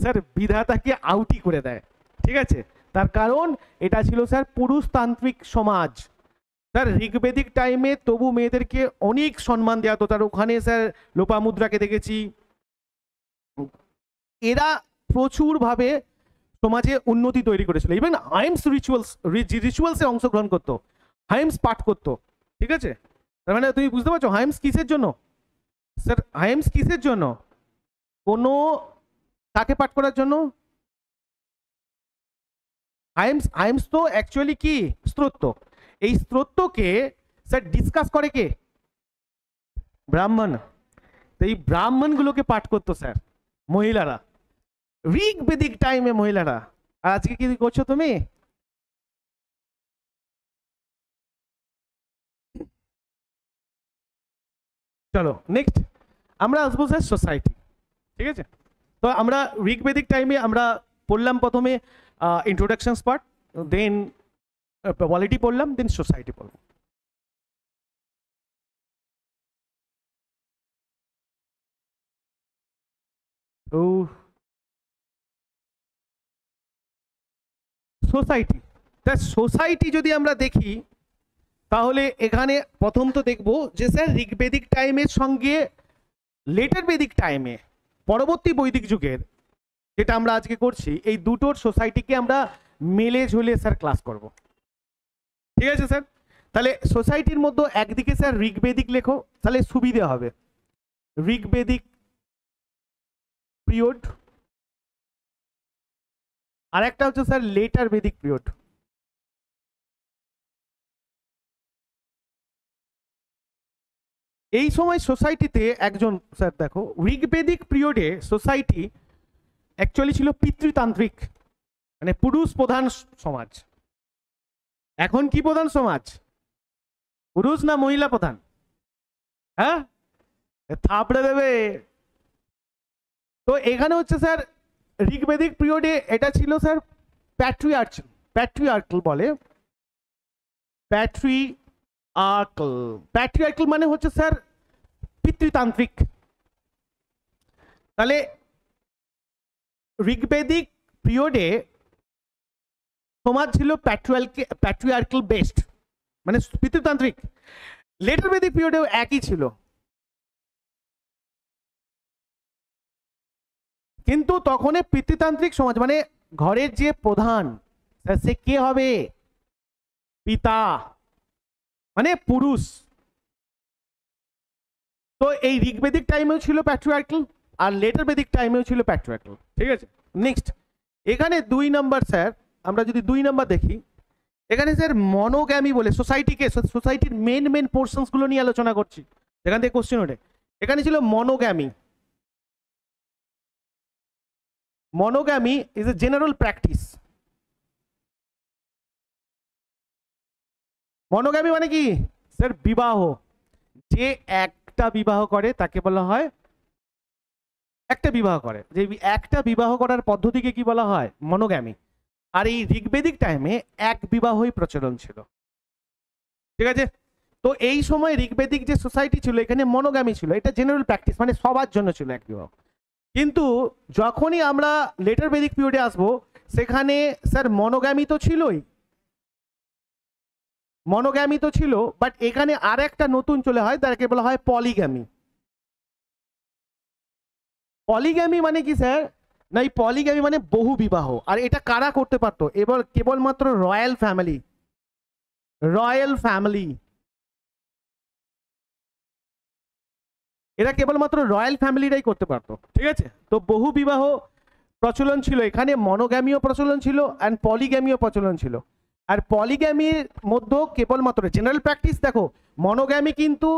A: স্যার বিধাতাকে আউটই করে দেয়। ঠিক আছে, তার কারণ এটা ছিল স্যার পুরুষতান্ত্রিক সমাজ। স্যার ঋগ্বেদিক টাইমে তবু মেয়েদেরকে অনেক সম্মান দেওয়া হতো। তার ওখানে স্যার লোপামুদ্রাকে দেখেছি, এরা প্রচুরভাবে সমাজে উন্নতি তৈরি করেছিল। ইভেন হাইমস রিচুয়ালসে অংশগ্রহণ করতো, হাইমস পাঠ করতো। ঠিক আছে, তার মানে তুমি বুঝতে পারছো হাইমস কিসের জন্য? স্যার হাইমস কিসের জন্য? কোনো কাকে পাঠ করার জন্য? হাইমস তো অ্যাকচুয়ালি কি স্তোত্র। এই স্তোত্রকে স্যার ডিসকাস করে কে? ব্রাহ্মণ। তো এই ব্রাহ্মণগুলোকে পাঠ করতো স্যার মহিলারা, ঋগ্বেদিক টাইমে মহিলারা। আর আজকে কি করছো তুমি? চলো নেক্সট আমরা আসবো স্যার সোসাইটি। ঠিক আছে, তো আমরা ঋগ্বেদিক টাইমে আমরা পড়লাম প্রথমে ইন্ট্রোডাকশন পার্ট, দেন পলিটি পড়লাম, দেন সোসাইটি পড়লাম। তো সোসাইটি, তা সোসাইটি যদি আমরা দেখি তাহলে এখানে প্রথম তো দেখবো যে স্যার ঋগ্বেদিক টাইমের সঙ্গে লেটার বেদিক টাইমে পরবর্তী বৈদিক যুগের যেটা আমরা আজকে করছি, এই দুটোর সোসাইটিকে আমরা মেলে ঝুলে স্যার ক্লাস করব। ঠিক আছে স্যার, তাহলে সোসাইটির মধ্যে একদিকে স্যার ঋগ্বেদিক লেখো, তাহলে সুবিধা হবে। ঋগ্বেদিক পিরিয়ড, আর একটা হচ্ছে স্যার লেটার বেদিক পিরিয়ড। এই সময় সোসাইটিতে একজন স্যার দেখো, ঋগ্বেদিক পিরিয়ডে সোসাইটি অ্যাকচুয়ালি ছিল পিতৃতান্ত্রিক, মানে পুরুষ প্রধান সমাজ। এখন কি প্রধান সমাজ? পুরুষ না মহিলা প্রধান? হ্যাঁ, থাপড়ে দেবে। তো এখানে হচ্ছে স্যার ঋগ্বেদিক পিরিয়ডে এটা ছিল স্যার প্যাট্রিয়ার্কাল বলে। প্যাট্রিয়ার্কাল মানে হচ্ছে স্যার পিতৃতান্ত্রিক। তাহলে ঋগ্বেদিক পিরিয়ডে সমাজ ছিল প্যাট্রিয়ার্কাল বেসড, মানে পিতৃতান্ত্রিক। লেটার বেদিক পিরিয়ডেও একই ছিল, কিন্তু তখন পিতৃতান্ত্রিক সমাজ মানে ঘরের যে প্রধান সে কে হবে? পিতা, মানে পুরুষ। তো এই ঋগ্বেদিক টাইমেও ছিল প্যাট্রিয়ার্কাল, আর লেটার বেদিক টাইমেও ছিল প্যাট্রিয়ার্কাল। ঠিক আছে, নেক্সট এখানে 2 নাম্বার স্যার, আমরা যদি 2 নাম্বার দেখি, এখানে স্যার মনোগ্যামি বলে সোসাইটির মেন পোর্শনস গুলো নিয়ে আলোচনা করছি, এখান থেকে কোশ্চেন ওঠে। এখানে ছিল monogamy. Monogamy is a general practice. Monogamy মানে কি স্যার? বিবাহ। যে একটা বিবাহ করে তাকে বলা হয়, একটা বিবাহ করে, যে একটা বিবাহ করার পদ্ধতিকে কি বলা হয়? মনোগ্যামি। আর এই ঋগ্বেদিক টাইমে এক বিবাহই প্রচলন ছিল। ঠিক আছে, তো এই সময় ঋগ্বেদিক যে সোসাইটি ছিল এখানে মনোগ্যামি ছিল, এটা জেনারেল প্র্যাকটিস, মানে সবার জন্য ছিল এক বিবাহ। কিন্তু যখনই আমরা লেটার বেদিক পিরিয়ডে আসবো, সেখানে স্যার মনোগ্যামি তো ছিলই, মনোগ্যামি তো ছিল, বাট এখানে আর একটা নতুন চলে হয়, তাকে বলা হয় পলিগ্যামি। পলিগ্যামি মানে কি স্যার? না, এই পলিগ্যামি মানে বহু বিবাহ। আর এটা কারা করতে পারতো? এবার কেবলমাত্র রয়্যাল ফ্যামিলি, রয়্যাল ফ্যামিলি, এরা কেবলমাত্র রয়্যাল ফ্যামিলিরাই করতে পারতো। ঠিক আছে, তো বহু বিবাহ প্রচলন ছিল এখানে, মনোগ্যামিও প্রচলন ছিল অ্যান্ড পলিগ্যামিও প্রচলন ছিল। আর পলিগ্যামির মধ্যে কেবলমাত্র জেনারেল প্র্যাকটিস, দেখো মনোগ্যামি কিন্তু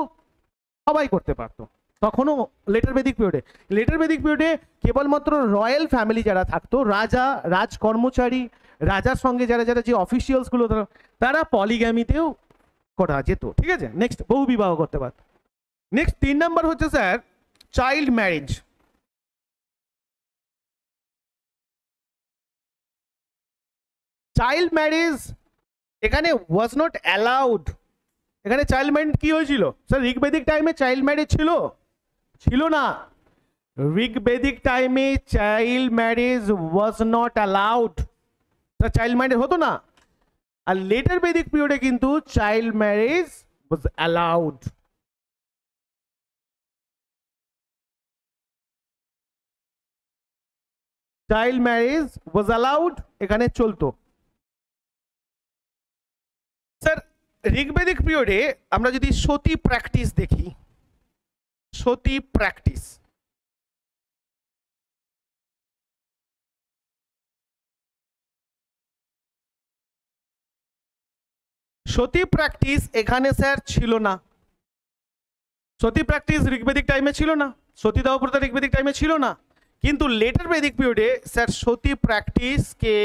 A: সবাই করতে পারতো তখনও লেটার বেদিক পিরিয়ডে। লেটার বেদিক পিরিয়ডে কেবলমাত্র রয়্যাল ফ্যামিলি যারা থাকতো, রাজা, রাজ কর্মচারী, রাজার সঙ্গে যারা যারা যে অফিসিয়ালস গুলো, তারা পলিগ্যামিতেও করা যেত। ঠিক আছে, নেক্সট বহু বিবাহ করতে পারত। নেক্সট 3 নাম্বার হচ্ছে sir child marriage. Child marriage এখানে ওয়াজ নট অ্যালাউড। এখানে চাইল্ড ম্যারেজ কি হয়েছিল স্যার? ঋগ্বেদিক টাইমে চাইল্ড ম্যারেজ ছিল? ছিল না। ঋগ্বেদিক টাইমে child marriage was not allowed, child marriage হতো না। আর লেটার বেদিক পিরিয়ডে কিন্তু চাইল্ড ম্যারেজ ওয়াজ অ্যালাউড। চাইল্ড ম্যারেজ ওয়াজ অ্যালাউড, এখানে চলতো। স্যার ঋগ্বেদিক পিরিয়ডে আমরা যদি সতী প্র্যাকটিস দেখি, সতী প্র্যাকটিস, সতী প্র্যাকটিস এখানে স্যার ছিল না। সতী প্র্যাকটিস ঋগ্বেদিক টাইমে ছিল না, সতীদাহ প্রথা ঋগ্বেদিক টাইমে ছিল না। কিন্তু লেটার বেদিক পিরিয়ডে স্যার সতী প্র্যাকটিসকে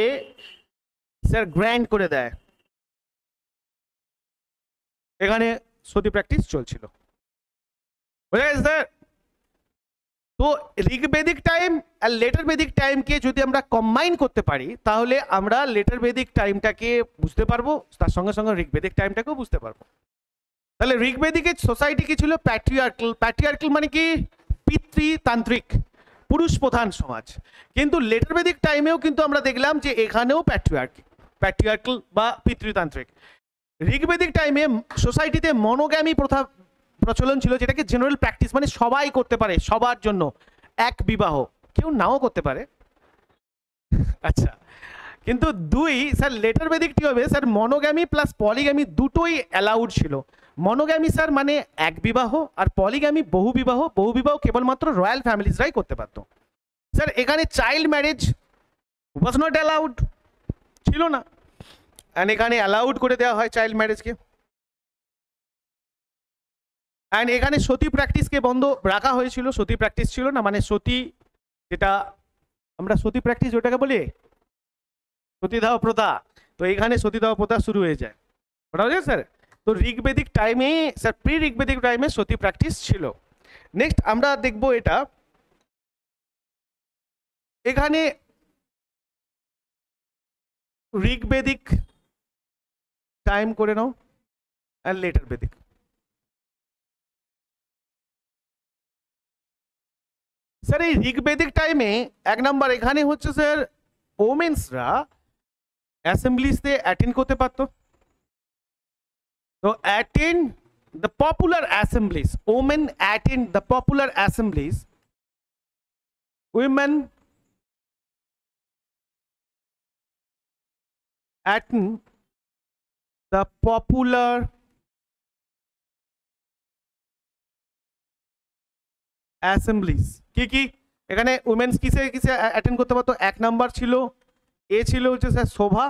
A: স্যার গ্র্যান্ড করে দেয়, এখানে সতী প্র্যাকটিস চলছিল। বুঝা গেছে স্যার? তো ঋগ্বেদিক টাইম আর লেটার বেদিক টাইমকে যদি আমরা কম্বাইন করতে পারি, তাহলে আমরা লেটার বেদিক টাইমটাকে বুঝতে পারবো, তার সঙ্গে সঙ্গে ঋগ্বেদিক টাইমটাকেও বুঝতে পারবো। তাহলে ঋগ্বেদিকের সোসাইটি কি ছিল? প্যাট্রিয়ার্কাল। প্যাট্রিয়ার্কাল মানে কি? পিতৃতান্ত্রিক, পুরুষ প্রধান সমাজ। কিন্তু লেটার বেদিক টাইমেও কিন্তু আমরা দেখলাম যে এখানেও প্যাট্রিয়ার্কাল বা পিতৃতান্ত্রিক। ঋগ্বেদিক টাইমে সোসাইটিতে মনোগ্যামি প্রথা প্রচলন ছিল, যেটাকে জেনারেল প্র্যাকটিস, মানে সবাই করতে পারে, সবার জন্য এক বিবাহ, কেউ নাও করতে পারে। আচ্ছা, কিন্তু 2 স্যার লেটার বেদিক কি হবে স্যার? মনোগ্যামি প্লাস পলিগ্যামি দুটোই অ্যালাউড ছিল। মনোগ্যামি স্যার মানে এক বিবাহ, আর পলিগ্যামি বহু বিবাহ। বহু বিবাহ কেবলমাত্র রয়্যাল ফ্যামিলিজরাই করতে পারত। স্যার এখানে child marriage was not allowed, ছিল না, অ্যান্ড এখানে অ্যালাউড করে দেওয়া হয় চাইল্ড ম্যারেজকে। অ্যান্ড এখানে সতী প্র্যাকটিসকে বন্ধ রাখা হয়েছিল, সতী প্র্যাকটিস ছিল না, মানে সতী, যেটা আমরা সতী প্র্যাকটিস ওটাকে বলি সতীদাহ প্রথা, তো এখানে সতীদাহ প্রথা শুরু হয়ে যায়। ওটা হচ্ছে স্যার, তো ঋগ্বেদিক টাইমে স্যার, প্রি ঋগ্বেদিক টাইমে সতী প্র্যাকটিস ছিল। নেক্সট আমরা দেখব এটা, এখানে ঋগ্বেদিক টাইম করে নাও আর লেটার বেদিক। স্যার এই ঋগ্বেদিক টাইমে 1 নাম্বার এখানে হচ্ছে স্যার ওমেন্সরা অ্যাসেম্বলিজতে অ্যাটেন্ড করতে পারতো। তো attend the popular Assembly's, women attend the popular Assembly's, women attend the popular Assembly's. কি কি এখানে উমেন্স কিসে কিসে অ্যাটেন্ড করতে পারতো? এক নাম্বার ছিল, এ ছিল হচ্ছে স্যার শোভা,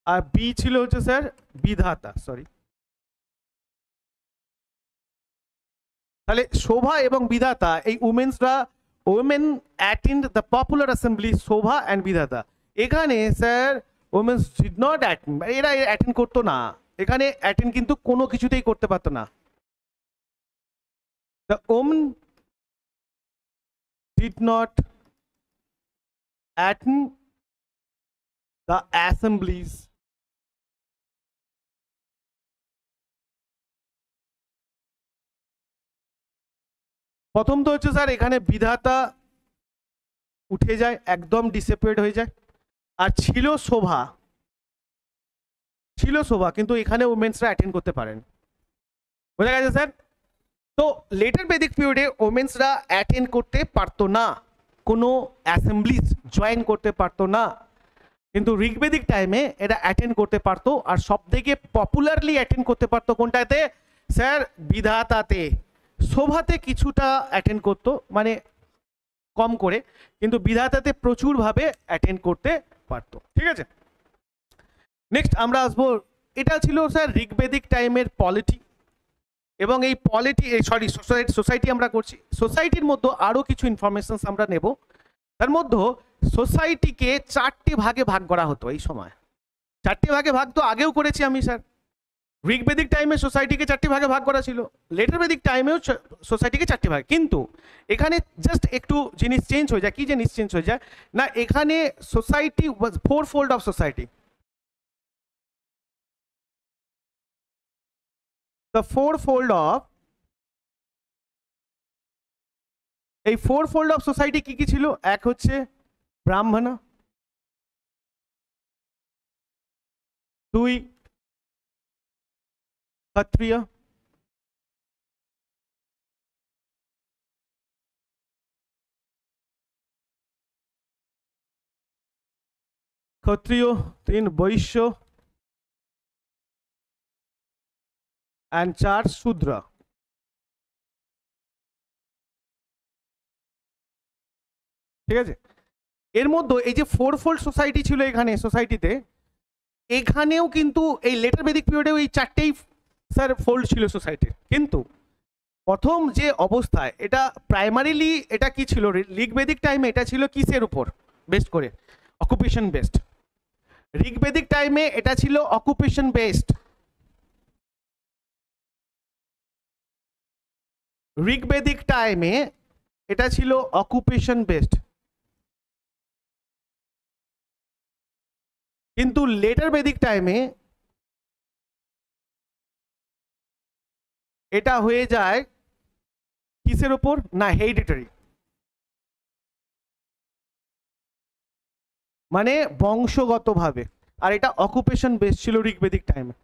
A: আর বি ছিল হচ্ছে স্যার বিধাতা, সরি। তাহলে শোভা এবং বিধাতা, এই উমেন্সরা, women attend the popular assembly, শোভা অ্যান্ড বিধাতা। এখানে sir womens did not attend, এরা অ্যাটেন্ড করতো না, এখানে অ্যাটেন্ড কিন্তু কোনো কিছুতেই করতে পারতো না। The women did not attend the assemblies. প্রথম তো হচ্ছে স্যার এখানে বিধাতা উঠে যায়, একদম ডিসেপারেট হয়ে যায়, আর ছিল শোভা, ছিল শোভা, কিন্তু এখানে উমেন্সরা অ্যাটেন্ড করতে পারেন। বোঝা গেছে স্যার? তো লেটার বেদিক পিরিয়ডে ওমেন্সরা অ্যাটেন্ড করতে পারতো না, কোনো অ্যাসেম্বলিজ জয়েন করতে পারতো না, কিন্তু ঋগ্বেদিক টাইমে এরা অ্যাটেন্ড করতে পারতো। আর সব থেকে পপুলারলি অ্যাটেন্ড করতে পারতো কোনটাতে? স্যার বিধাতাতে। শোভাতে কিছুটা অ্যাটেন্ড করতো, মানে কম করে, কিন্তু বিধাতাতে প্রচুরভাবে অ্যাটেন্ড করতে পারতো। ঠিক আছে, নেক্সট আমরা আসবো, এটা ছিল স্যার ঋগ্বেদিক টাইমের পলিটি। এবং এই পলিটি, সরি সোসাইটি আমরা করছি, সোসাইটির মধ্যে আরও কিছু ইনফরমেশনস আমরা নেব। তার মধ্যে সোসাইটিকে 4টে ভাগে ভাগ করা হতো এই সময়। 4টে ভাগে ভাগ তো আগেও করেছি আমি স্যার, ঋগ্বেদিক টাইমে সোসাইটিকে 4টে ভাগে ভাগ করা ছিল, লেটার বেদিক টাইমেও সোসাইটিকে 4টে ভাগ। কিন্তু এখানে জাস্ট একটু জিনিস চেঞ্জ হয়ে যায়। কি জিনিস চেঞ্জ হয়ে যায় না, এখানে society was 4-fold of society. The four-fold of, এই 4-fold অফ সোসাইটি কি কি ছিল? এক হচ্ছে ব্রাহ্মণ, 2 ক্ষত্রিয়, 3 বৈশ্য, and 4 শূদ্র। ঠিক আছে, এর মধ্যে এই যে 4-fold সোসাইটি ছিল এখানে সোসাইটিতে, এখানেও কিন্তু এই লেটার বেদিক পিরিয়ডেও এই 4টেই স্যার ফোল্ড ছিল সোসাইটির। কিন্তু প্রথম যে অবস্থায় এটা প্রাইমারিলি এটা কি ছিল, ঋগ্বেদিক টাইমে এটা ছিল কিসের উপর বেস্ট করে? Occupation based. ঋগ্বেদিক টাইমে এটা ছিল অকুপেশন বেসড। ঋগ্বেদিক টাইমে এটা ছিল অকুপেশন বেসড, কিন্তু লেটার বেদিক টাইমে এটা হয়ে যায় কিসের উপর না, হেরিডিটারি, মানে বংশগতভাবে। আর এটা অকুপেশন বেস ছিল ঋগ্বেদিক টাইমে।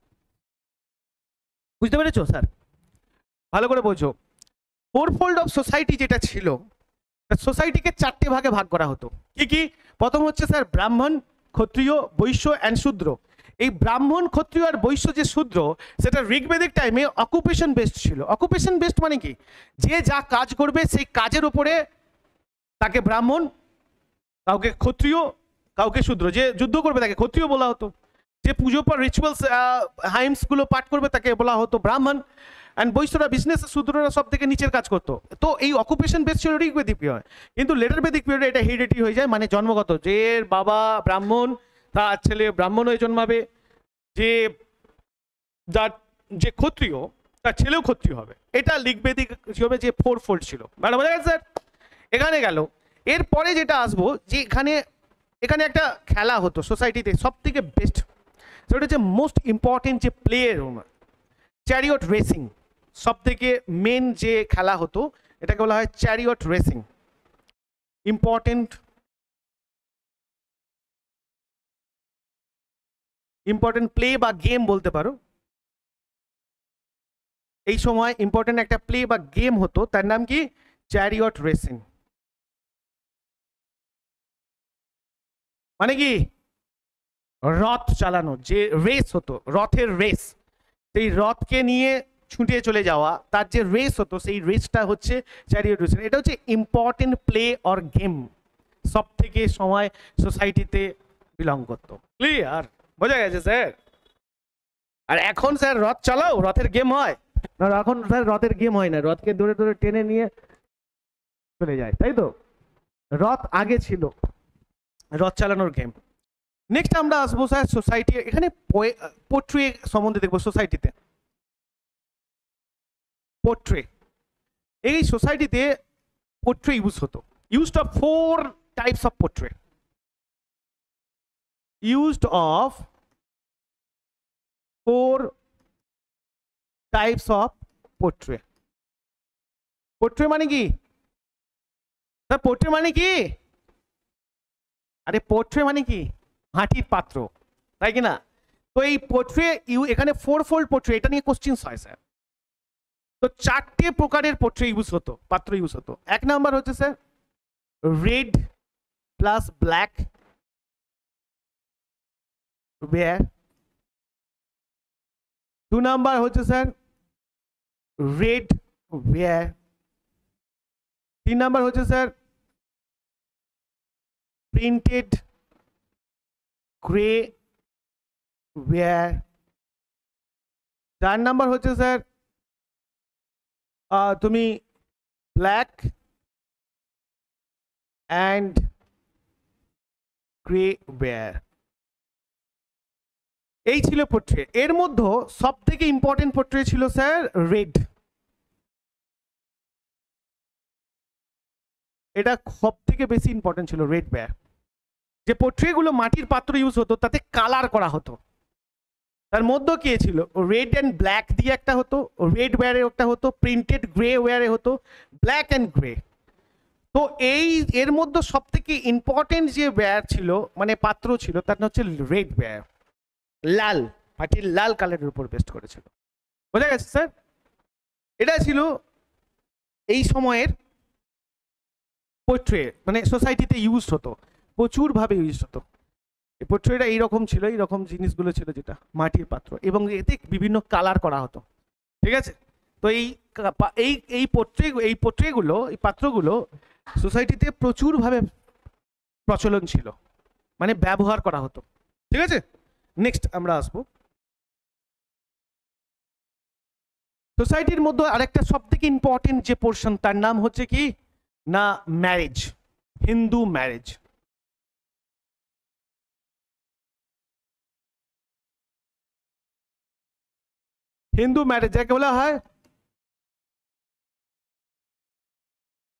A: বুঝতে পেরেছো স্যার? ভালো করে বোঝো। 4-fold অফ সোসাইটি যেটা ছিল, সোসাইটিকে 4টে ভাগে ভাগ করা হতো। কি কি? প্রথম হচ্ছে স্যার ব্রাহ্মণ, ক্ষত্রিয়, বৈশ্য অ্যান্ড শূদ্র। এই ব্রাহ্মণ, ক্ষত্রিয় আর বৈশ্য যে শূদ্র, সেটা ঋগ্বেদিক টাইমে অকুপেশন বেসড ছিল। অকুপেশন বেসড মানে কি? যে যা কাজ করবে সেই কাজের উপরে তাকে ব্রাহ্মণ, কাউকে ক্ষত্রিয়, কাউকে শূদ্র। যে যুদ্ধ করবে তাকে ক্ষত্রিয় বলা হতো, যে পুজো পর রিচুয়ালস হাইমস গুলো পাঠ করবে তাকে বলা হতো ব্রাহ্মণ, অ্যান্ড বৈশ্যরা বিজনেস, শূদ্ররা সব থেকে নিচের কাজ করতো। তো এই অকুপেশন বেস ছিল ঋগ্বেদিক পিরিয়ড। কিন্তু লেটার বেদিক পিরিয়ডে এটা হেরিডিটি হয়ে যায়, মানে জন্মগত। যে বাবা ব্রাহ্মণ তার ছেলে ব্রাহ্মণ হয়ে জন্মাবে, যে যার যে ক্ষত্রিয় তার ছেলেও ক্ষত্রিয় হবে। এটা ঋগ্বেদিক হিসেবে যে 4-fold ছিল। ভালো বোঝা গেছে স্যার? এখানে গেল। এরপরে যেটা আসবো, যে এখানে একটা খেলা হতো সোসাইটিতে সব থেকে বেস্ট, সেটা হচ্ছে মোস্ট ইম্পর্টেন্ট যে প্লে রুম, চ্যারিয়ট রেসিং। সব থেকে মেন যে খেলা হতো এটাকে বলা হয় chariot racing. Important important play বা গেম বলতে পারো। এই সময় ইম্পর্টেন্ট একটা প্লে বা গেম হতো, তার নাম কি? Chariot racing. মানে কি? রথ চালানো, যে রেস হতো, রথের রেস, সেই রথকে নিয়ে ছুটে চলে যাওয়া, তার যে রেস হতো সেই রেসটা হচ্ছে চ্যারিয়ট রেসিং। এটা হচ্ছে ইম্পর্টেন্ট প্লে অর গেম, সব থেকে সময় সোসাইটিতে বিলং করতো। ক্লিয়ার? বোঝা গেছে স্যার? আর এখন স্যার রথ চালাও, রথের গেম হয় না? এখন স্যার রথের গেম হয় না, রথকে ধরে ধরে টেনে নিয়ে চলে যায়, তাই তো? রথ আগে ছিল, রথ চালানোর গেম। নেক্সট আমরা আসবো স্যার সোসাইটি। এখানে পোট্রি সম্বন্ধে দেখবো। সোসাইটিতে পোট্রি, এই সোসাইটিতে পোট্রি ইউজ হতো। Used of 4 types of portray. Used of 4 types of portray. Portray মানে কি স্যার? পোট্রি মানে কি? আরে পোট্রি মানে কি? মাটির পাত্র, তাই কি না? তো এই পোট্রি এখানে 4-fold পোট্রি, এটা নিয়ে কোশ্চেন হয় স্যার। তো 4টে প্রকারের পোট্রি ইউজ হতো, পাত্র ইউজ হতো। 1 নাম্বার হচ্ছে sir red plus black ware. 2 number হচ্ছে স্যার রেড ওয়্যার। 3 নাম্বার হচ্ছে sir printed grey ware. 4 number হচ্ছে স্যার তুমি ব্ল্যাক অ্যান্ড গ্রে ওয়্যার। এই ছিল পোট্রি। এর মধ্যে সব থেকে ইম্পর্টেন্ট পোট্রি ছিল স্যার রেড। এটা সব থেকে বেশি ইম্পর্টেন্ট ছিল, রেড ওয়্যার। যে পোট্রিগুলো মাটির পাত্র ইউজ হতো তাতে কালার করা হতো। তার মধ্যে কি ছিল? রেড অ্যান্ড ব্ল্যাক দিয়ে একটা হতো, রেড ওয়্যারে একটা হতো, প্রিন্টেড গ্রে ওয়্যারে হতো, ব্ল্যাক অ্যান্ড গ্রে। তো এই এর মধ্যে সব থেকে ইম্পর্টেন্ট যে ওয়্যার ছিল, মানে পাত্র ছিল, তার হচ্ছে রেড ওয়্যার। লাল, মাটির লাল কালারের উপর বেস্ট করেছিল। বোঝা গেছে স্যার? এটা ছিল এই সময়ের পোট্রি, মানে সোসাইটিতে ইউজ হতো, প্রচুর ভাবে ইউজ হতো। এই পোট্রিটা এইরকম ছিল, এইরকম জিনিসগুলো ছিল যেটা মাটির পাত্র, এবং এতে বিভিন্ন কালার করা হতো। ঠিক আছে? তো এই পোট্রিগুলো, এই পাত্রগুলো সোসাইটিতে প্রচুর ভাবে প্রচলন ছিল, মানে ব্যবহার করা হতো। ঠিক আছে? নেক্সট আমরা আসবো সোসাইটির মধ্যে আরেকটা সব থেকে ইম্পর্টেন্ট যে পোর্শন, তার নাম হচ্ছে কি না marriage, Hindu marriage. Hindu marriage যাকে বলা হয়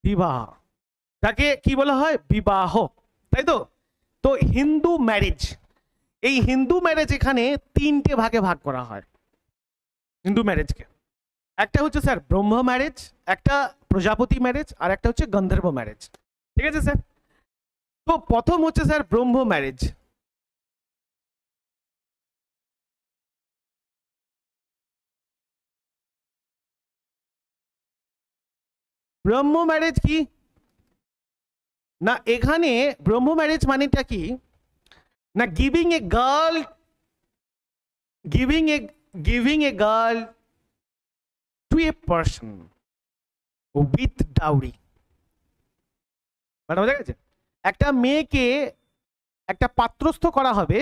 A: বিবাহ, তাকে কি বলা হয়? বিবাহ, তাই তো? তো হিন্দু ম্যারেজ, এই হিন্দু ম্যারেজ এখানে 3টে ভাগে ভাগ করা হয় হিন্দু ম্যারেজকে। একটা হচ্ছে স্যার ব্রহ্ম ম্যারেজ, একটা প্রজাপতি ম্যারেজ, আর একটা হচ্ছে গন্ধর্ব ম্যারেজ। ঠিক আছে স্যার? তো প্রথম হচ্ছে স্যার ব্রহ্ম ম্যারেজ। ব্রহ্ম ম্যারেজ কি না? এখানে ব্রহ্ম ম্যারেজ মানেটা কি না? Giving a girl to a person with dowry. মানে বোঝা গেছে? একটা মেয়েকে একটা পাত্রস্থ করা হবে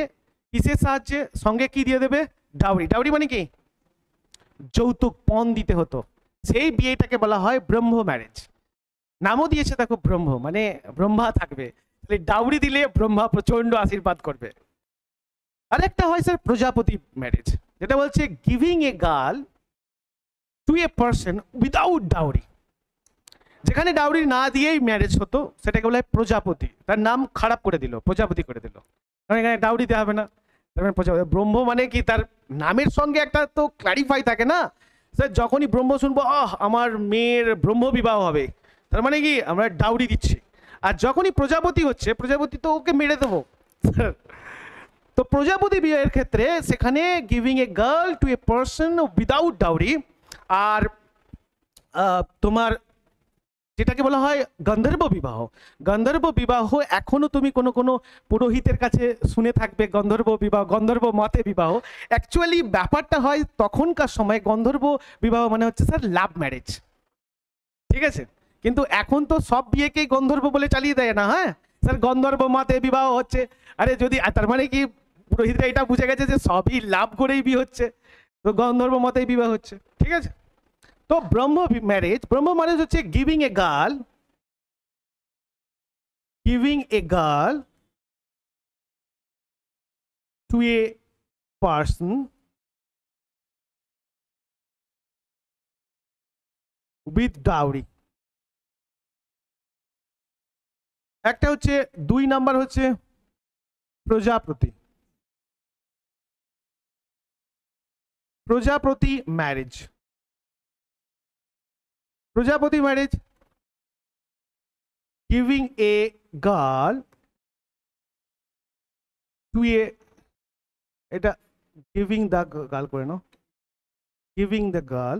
A: কিসের সাহায্যে? সঙ্গে কি দিয়ে দেবে? ডাউরি। ডাউরি মানে কি? যৌতুক, পণ দিতে হতো। সেই বিয়েটাকে বলা হয় ব্রহ্ম ম্যারেজ। নামও দিয়েছে দেখো ব্রহ্ম, মানে ব্রহ্মা থাকবে, ডাউরি দিলে ব্রহ্মা প্রচন্ড আশীর্বাদ করবে। আরেকটা হয় স্যার প্রজাপতি ম্যারেজ, যেটা বলছে giving a girl to a person without dowry. যেখানে ডাউরি না দিয়েই ম্যারেজ হতো সেটাকে বলা হয় প্রজাপতি। তার নাম খারাপ করে দিল, প্রজাপতি করে দিল, কারণ এখানে ডাউরি দেওয়া হবে না। প্রজাপতি ব্রহ্ম মানে কি? তার নামের সঙ্গে একটা তো ক্লারিফাই থাকে না স্যার। যখনই ব্রহ্ম শুনবো, আমার মেয়ের ব্রহ্ম বিবাহ হবে, তার মানে কি আমরা ডাউরি দিচ্ছি। আর যখনই প্রজাপতি হচ্ছে, প্রজাপতি তো ওকে মেরে দেবো। তো প্রজাপতি বিবাহের ক্ষেত্রে সেখানে giving a girl to a person without dowry, আর তোমার যেটাকে বলা হয় গন্ধর্ব বিবাহ। গন্ধর্ব বিবাহ এখনো তুমি কোনো কোনো পুরোহিতের কাছে শুনে থাকবে, গন্ধর্ব বিবাহ, গন্ধর্ব মতে বিবাহ। অ্যাকচুয়ালি ব্যাপারটা হয় তখনকার সময় গন্ধর্ব বিবাহ মানে হচ্ছে স্যার লাভ ম্যারেজ, ঠিক আছে? কিন্তু এখন তো সব বিয়েকেই গন্ধর্ব বলে চালিয়ে দেয় না, হ্যাঁ স্যার গন্ধর্ব মতে বিবাহ হচ্ছে। আরে যদি তার মানে কি পুরোহিতরা এটা বুঝে গেছে যে সবই লাভ করেই বিয়ে হচ্ছে, তো গন্ধর্ব মতেই বিবাহ হচ্ছে, ঠিক আছে? তো ব্রহ্ম ম্যারেজ হচ্ছে giving a girl to a person with dowry. একটা হচ্ছে 2 নাম্বার হচ্ছে Prajapati marriage. Prajapati marriage giving a girl to a, এটা giving the girl করে নাও, giving the girl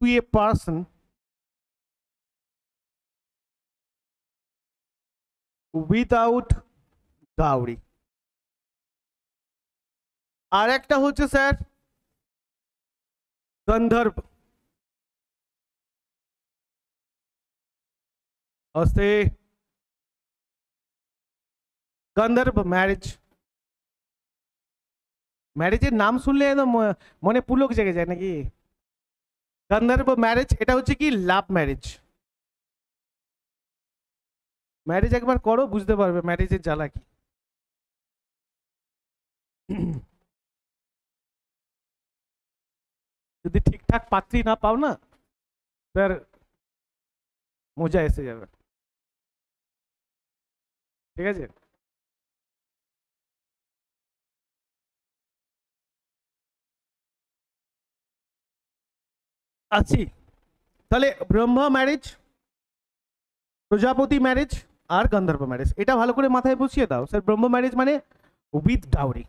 A: to a person without dowry। আর একটা হচ্ছে স্যার গন্ধর্ব, গন্ধর্ব ম্যারেজ। ম্যারেজের নাম শুনলে মনে পুলক জেগে যায় নাকি? গন্ধর্ব ম্যারেজ এটা হচ্ছে কি লাভ ম্যারেজ। ম্যারেজ একবার করো বুঝতে পারবে ম্যারেজের জ্বালা কি। যদি ঠিকঠাক পাত্রী না পাও না তার মজা এসে যাবে, ঠিক আছে? আছি তাহলে ব্রহ্ম ম্যারেজ, প্রজাপতি ম্যারেজ আর গন্ধর্ব ম্যারেজ, এটা ভালো করে মাথায় বসিয়ে দাও স্যার। ব্রহ্ম ম্যারেজ মানে with dowry,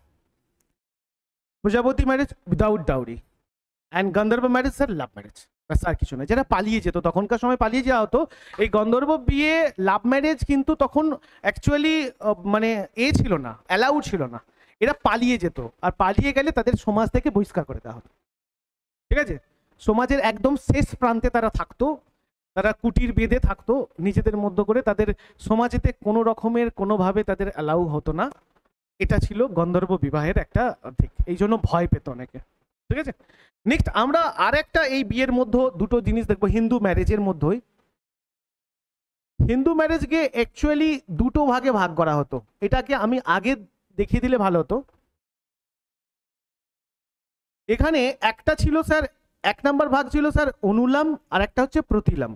A: Prajapati marriage without dowry, and Gandharva marriage sir love marriage. ব্যাস আর কিছু না। যারা পালিয়ে যেত তখনকার সময় পালিয়ে যাওয়া হতো। এই গন্ধর্ব বিয়ে লাভ ম্যারেজ কিন্তু তখন অ্যাকচুয়ালি মানে ছিল না, অ্যালাউড ছিল না, এরা পালিয়ে যেত। আর পালিয়ে গেলে তাদের সমাজ থেকে বহিষ্কার করে দেওয়া হতো, ঠিক আছে? সমাজের একদম শেষ প্রান্তে তারা থাকতো, তারা কুটির বেঁধে থাকতো নিজেদের মধ্যে করে, তাদের সমাজেতে কোনো রকমের কোনোভাবে তাদের অ্যালাউ হতো না। এটা ছিল গন্ধর্ব বিবাহের একটা দিক, এই জন্য ভয় পেত অনেকে, ঠিক আছে? নেক্সট আমরা আর একটা এই বিয়ের মধ্যে দুটো জিনিস দেখবো হিন্দু ম্যারেজের মধ্যেই। হিন্দু ম্যারেজকে অ্যাকচুয়ালি দুটো ভাগে ভাগ করা হতো, এটাকে আমি আগে দেখিয়ে দিলে ভালো হতো। এখানে একটা ছিল স্যার, 1 নম্বর ভাগ ছিল স্যার অনুলাম, আর একটা হচ্ছে প্রতিলাম।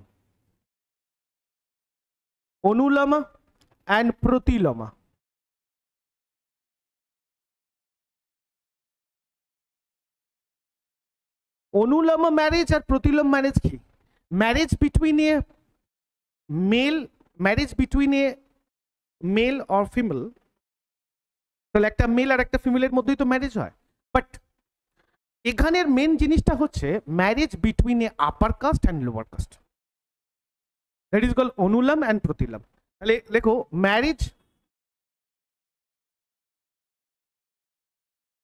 A: অনুলামা অ্যান্ড প্রতিলমা। অনুলামা ম্যারেজ আর প্রতিলম ম্যারেজ কি? Marriage between a male or female. তাহলে একটা মেল আর একটা ফিমেলের মধ্যেই তো ম্যারেজ হয়। বাট এখানের মেন জিনিসটা হচ্ছে marriage between a upper caste and lower caste, that is called Anuloma and Pratiloma. তাহলে লেখো marriage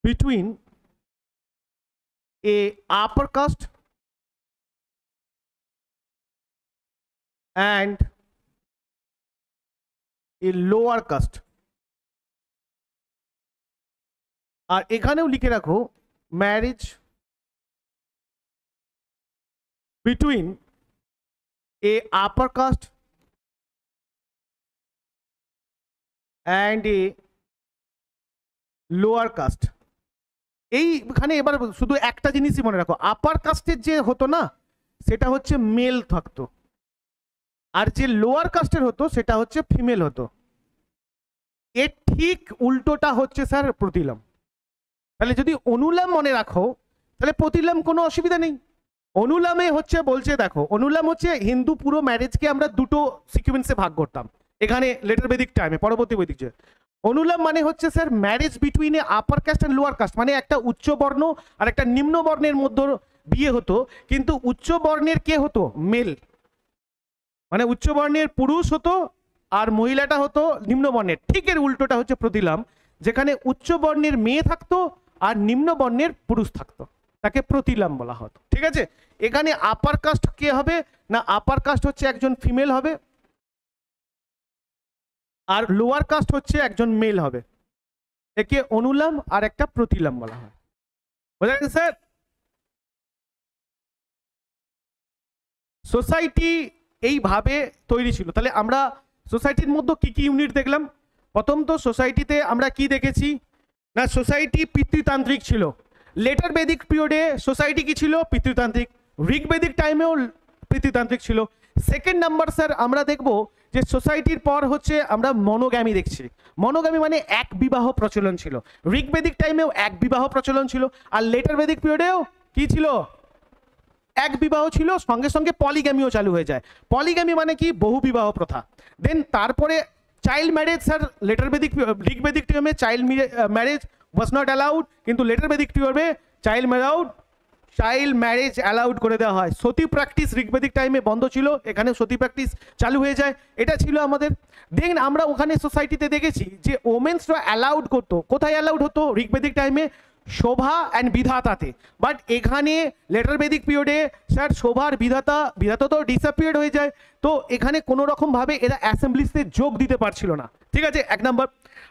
A: between a upper caste and a lower caste। আর এখানেও লিখে রাখো marriage between a upper caste and a lower caste। এইখানে এবার শুধু একটা জিনিসই মনে রাখো, আপার কাস্টের যে হতো না সেটা হচ্ছে মেল থাকতো, আর যে লোয়ার কাস্টের হতো সেটা হচ্ছে ফিমেল হতো। এর ঠিক উল্টোটা হচ্ছে স্যার প্রতিলাম। তাহলে যদি অনুলাম মনে রাখো তাহলে প্রতিলাম কোনো অসুবিধা নেই। অনুলামে হচ্ছে বলছে দেখো, অনুলাম হচ্ছে হিন্দু পুরো ম্যারেজকে আমরা দুটো সিকুয়েন্সে ভাগ করতাম এখানে লেটার বৈদিক টাইমে, পরবর্তী বৈদিক যুগে। অনুলাম মানে হচ্ছে sir marriage between a upper caste and lower caste, মানে একটা উচ্চ বর্ণ আর একটা নিম্ন বর্ণের মধ্যে বিয়ে হতো, কিন্তু উচ্চ বর্ণের কে হতো? মেল, মানে উচ্চ বর্ণের পুরুষ হতো আর মহিলাটা হতো নিম্ন বর্ণের। ঠিক এর উল্টোটা হচ্ছে প্রতিলাম, যেখানে উচ্চ বর্ণের মেয়ে থাকতো আর নিম্ন বর্ণের পুরুষ থাকতো, তাকে প্রতিলাম বলা হতো। ঠিক আছে, এখানে আপার কাস্ট কে হবে না, আপার কাস্ট হচ্ছে একজন ফিমেল হবে আর লোয়ার কাস্ট হচ্ছে একজন মেল হবে, একে অনুলাম আর একটা প্রতিলাম বলা হয়। বোঝা গেছে স্যার? সোসাইটি এইভাবে তৈরি ছিল। তাহলে আমরা সোসাইটির মধ্যে কি কি ইউনিট দেখলাম? প্রথম তো সোসাইটিতে আমরা কি দেখেছি না, সোসাইটি পিতৃতান্ত্রিক ছিল। লেটার বেদিক পিরিয়ডে সোসাইটি কি ছিল? পিতৃতান্ত্রিক। ঋগ্বেদিক টাইমেও পিতৃতান্ত্রিক ছিল। সেকেন্ড নাম্বার স্যার আমরা দেখব যে সোসাইটির পর হচ্ছে আমরা মনোগ্যামি দেখছি। মনোগ্যামি মানে এক বিবাহ প্রচলন ছিল। ঋগ্বেদিক টাইমেও এক বিবাহ প্রচলন ছিল, আর লেটার বেদিক পিরিয়ডেও কি ছিল? এক বিবাহ ছিল, সঙ্গে সঙ্গে পলিগ্যামিও চালু হয়ে যায়। পলিগ্যামি মানে কি? বহু বিবাহ প্রথা। দেন তারপরে child marriage sir, later Vedic Rigvedic টাইমে child marriage was not allowed, কিন্তু লেটার বেদিক টাইমে চাইল্ড ম্যারেজ অ্যালাউড করে দেওয়া হয়। সতী প্র্যাকটিস ঋগ্বেদিক টাইমে বন্ধ ছিল, এখানে সতী প্র্যাকটিস চালু হয়ে যায়। এটা ছিল আমাদের। দেন আমরা ওখানে সোসাইটিতে দেখেছি যে ওমেন্সরা অ্যালাউড করতো। কোথায় অ্যালাউড হতো? ঋগ্বেদিক টাইমে শোভা অ্যান্ড বিধাতাতে। বাট এখানে লেটার বেদিক পিরিয়ডে স্যার শোভার বিধাতা তো ডিসঅ্যাপিয়ার্ড হয়ে যায়, তো এখানে কোনো রকমভাবে এরা অ্যাসেম্বলিতে যোগ দিতে পারছিল না। ঠিক আছে, এক নম্বর।